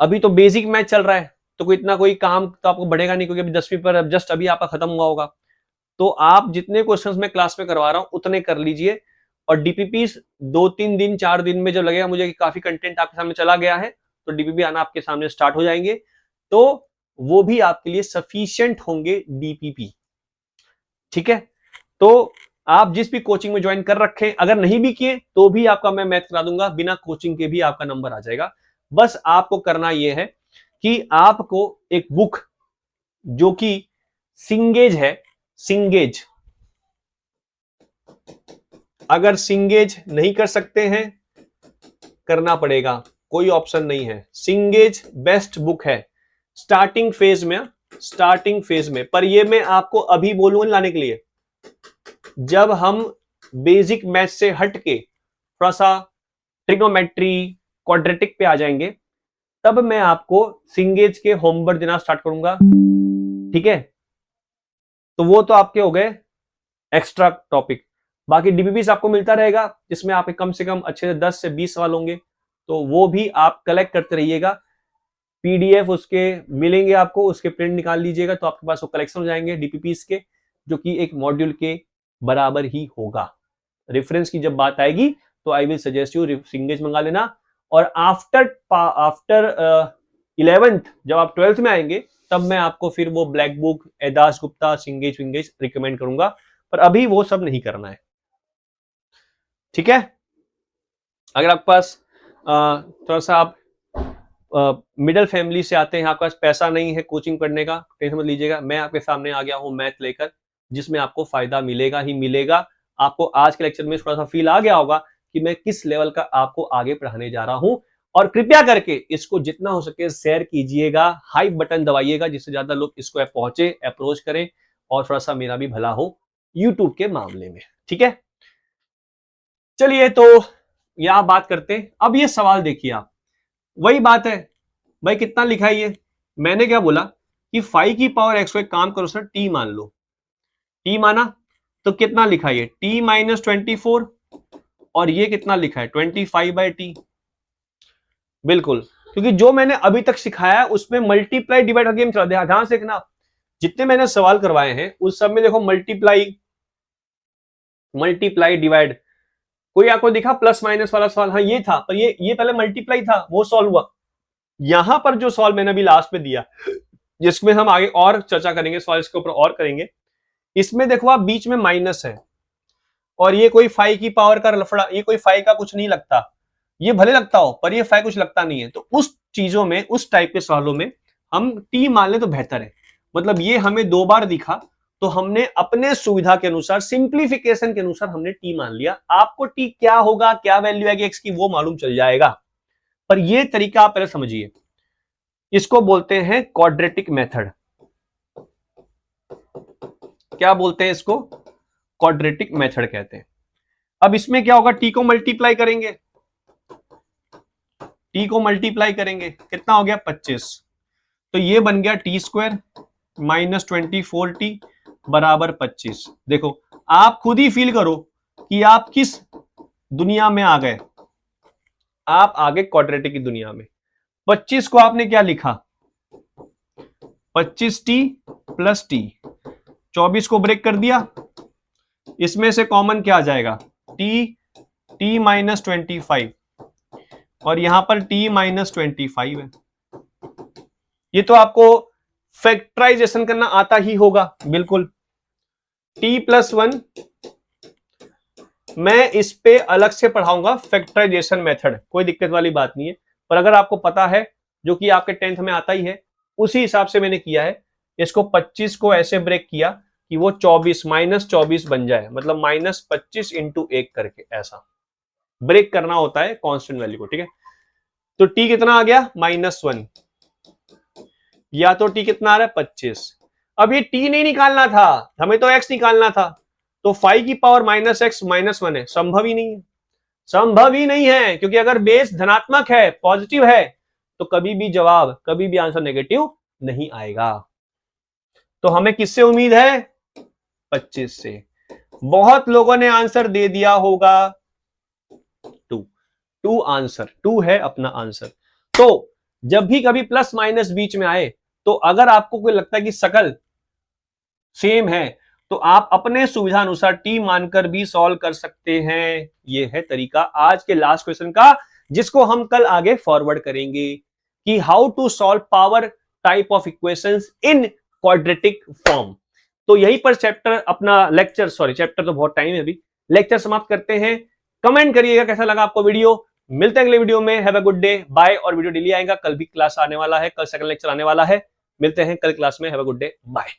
अभी तो बेसिक मैथ चल रहा है, तो कोई इतना कोई काम तो आपको बढ़ेगा नहीं, क्योंकि अभी 10वीं पर अब जस्ट अभी आपका खत्म हुआ होगा। तो आप जितने क्वेश्चंस मैं क्लास में करवा रहा हूं उतने कर लीजिए, और डीपीपी 2-3 दिन 4 दिन में जब लगेगा मुझे कि काफी कंटेंट आपके सामने चला गया है, तो डीपीपी आना आपके सामने स्टार्ट हो जाएंगे, तो वो भी आपके लिए सफिशिएंट होंगे डीपीपी, ठीक है। तो आप जिस भी कोचिंग में ज्वाइन कर रखे, अगर नहीं भी किए तो भी आपका मैं मैथ करा दूंगा, बिना कोचिंग के भी आपका नंबर आ जाएगा। बस आपको करना यह है कि आपको एक बुक जो कि सिंगेज है, सिंगेज, अगर सिंगेज नहीं कर सकते हैं, करना पड़ेगा, कोई ऑप्शन नहीं है। सिंगेज बेस्ट बुक है स्टार्टिंग फेज में, स्टार्टिंग फेज में। पर ये मैं आपको अभी बोलूंगा लाने के लिए, जब हम बेसिक मैथ से हट के थोड़ा सा ट्रिग्नोमेट्री, क्वाड्रेटिक पे आ जाएंगे, तब मैं आपको सिंगेज के होमवर्क देना स्टार्ट करूंगा, ठीक है। तो वो तो आपके हो गए एक्स्ट्रा टॉपिक। बाकी डीपीपी आपको मिलता रहेगा, जिसमें आप कम से कम अच्छे से 10 से 20 सवाल होंगे, तो वो भी आप कलेक्ट करते रहिएगा। पीडीएफ उसके मिलेंगे आपको, उसके प्रिंट निकाल लीजिएगा, तो आपके पास वो कलेक्शन हो जाएंगे डीपीपी के, जो कि एक मॉड्यूल के बराबर ही होगा। रेफरेंस की जब बात आएगी तो आई विल सजेस्ट यू सिंगेज मंगा लेना। और आफ्टर आफ्टर 11th, जब आप 12th में आएंगे, तब मैं आपको फिर वो ब्लैक बुक, एदास गुप्ता, सिंगेज विंगेज रिकमेंड करूंगा, पर अभी वो सब नहीं करना है, ठीक है। अगर आपके पास थोड़ा सा आप मिडिल फैमिली से आते हैं, आपके पास पैसा नहीं है कोचिंग पढ़ने का, टेंशन मत लीजिएगा, मैं आपके सामने आ गया हूं मैथ लेकर, जिसमें आपको फायदा मिलेगा ही मिलेगा। आपको आज के लेक्चर में थोड़ा सा फील आ गया होगा कि मैं किस लेवल का आपको आगे पढ़ाने जा रहा हूं। और कृपया करके इसको जितना हो सके शेयर कीजिएगा, हाइप बटन दबाइएगा, जिससे ज्यादा लोग इसको पहुंचे, अप्रोच करें, और थोड़ा सा मेरा भी भला हो यूट्यूब के मामले में, ठीक है। चलिए, तो यहां बात करते हैं। अब ये सवाल देखिए आप, वही बात है भाई, कितना लिखा है ये, मैंने क्या बोला कि 5 की पावर x को एक काम करो सर, t मान लो, टी माना तो कितना लिखा ये टी माइनस 24 और ये कितना लिखा है 25/t। बिल्कुल, क्योंकि जो मैंने अभी तक सिखाया है उसमें मल्टीप्लाई डिवाइड का गेम चल रहा है। ध्यान से देखना, जितने मैंने सवाल करवाए हैं उस सब में देखो मल्टीप्लाई डिवाइड, कोई आपको दिखा प्लस माइनस वाला सवाल? हाँ ये था, पर ये पहले मल्टीप्लाई था, वो सॉल्व हुआ। यहां पर जो सॉल्व मैंने अभी लास्ट में दिया, जिसमें हम आगे और चर्चा करेंगे, सवाल इसके ऊपर और करेंगे, इसमें देखो आप बीच में माइनस है और ये कोई 5 की पावर का लफड़ा, ये कोई 5 का कुछ नहीं लगता, ये भले लगता हो पर ये 5 कुछ लगता नहीं है। तो उस चीजों में, उस टाइप के सवालों में हम टी मान लें तो बेहतर है। मतलब ये हमें 2 बार दिखा तो हमने अपने सुविधा के अनुसार, सिंप्लीफिकेशन के अनुसार हमने टी मान लिया। आपको टी क्या होगा, क्या वैल्यू आएगी एक्स की, वो मालूम चल जाएगा, पर ये तरीका आप पहले समझिए। इसको बोलते हैं क्वाड्रेटिक मेथड। क्या बोलते हैं इसको? क्वाड्रेटिक मेथड कहते हैं। अब इसमें क्या होगा, टी को मल्टीप्लाई करेंगे, टी को मल्टीप्लाई करेंगे, कितना हो गया 25, तो ये बन गया टी स्क्वायर माइनस 24t बराबर 25। देखो आप खुद ही फील करो कि आप किस दुनिया में आ गए, आप आगे क्वाड्रेटिक की दुनिया में। 25 को आपने क्या लिखा 25t प्लस टी, 24 को ब्रेक कर दिया, इसमें से कॉमन क्या आ जाएगा टी माइनस 25 और यहां पर t माइनस 25 है। ये तो आपको फैक्टराइजेशन करना आता ही होगा, बिल्कुल। t+1 मैं इस पे अलग से पढ़ाऊंगा फैक्टराइजेशन मेथड, कोई दिक्कत वाली बात नहीं है, पर अगर आपको पता है, जो कि आपके 10th में आता ही है, उसी हिसाब से मैंने किया है। इसको 25 को ऐसे ब्रेक किया कि वो 24 माइनस 24 बन जाए, मतलब माइनस 25 इंटू 1 करके ऐसा ब्रेक करना होता है कांस्टेंट वैल्यू को, ठीक है। तो t कितना आ गया -1, या तो t कितना आ रहा है 25। अब ये t नहीं निकालना था, हमें तो x निकालना था, तो 5 की पावर -x -1 है, संभव ही नहीं है, संभव ही नहीं है, क्योंकि अगर बेस धनात्मक है, पॉजिटिव है, तो कभी भी जवाब, कभी भी आंसर नेगेटिव नहीं आएगा। तो हमें किससे उम्मीद है 25 से। बहुत लोगों ने आंसर दे दिया होगा 2 आंसर, 2 है अपना आंसर। तो जब भी कभी प्लस माइनस बीच में आए, तो अगर आपको कोई लगता है कि शकल सेम है, तो आप अपने सुविधा अनुसार टी मानकर भी सॉल्व कर सकते हैं। ये है तरीका आज के लास्ट क्वेश्चन का, जिसको हम कल आगे फॉरवर्ड करेंगे कि how to solve power type of equations in quadratic form. तो यहीं पर चैप्टर अपना लेक्चर, सॉरी चैप्टर तो बहुत टाइम है अभी, लेक्चर समाप्त करते हैं। कमेंट करिएगा कैसा लगा आपको वीडियो। मिलते हैं अगले वीडियो में। Have a good day, bye. और वीडियो डेली आएगा, कल भी क्लास आने वाला है, कल सेकंड लेक्चर आने वाला है। मिलते हैं कल क्लास में। Have a good day, bye.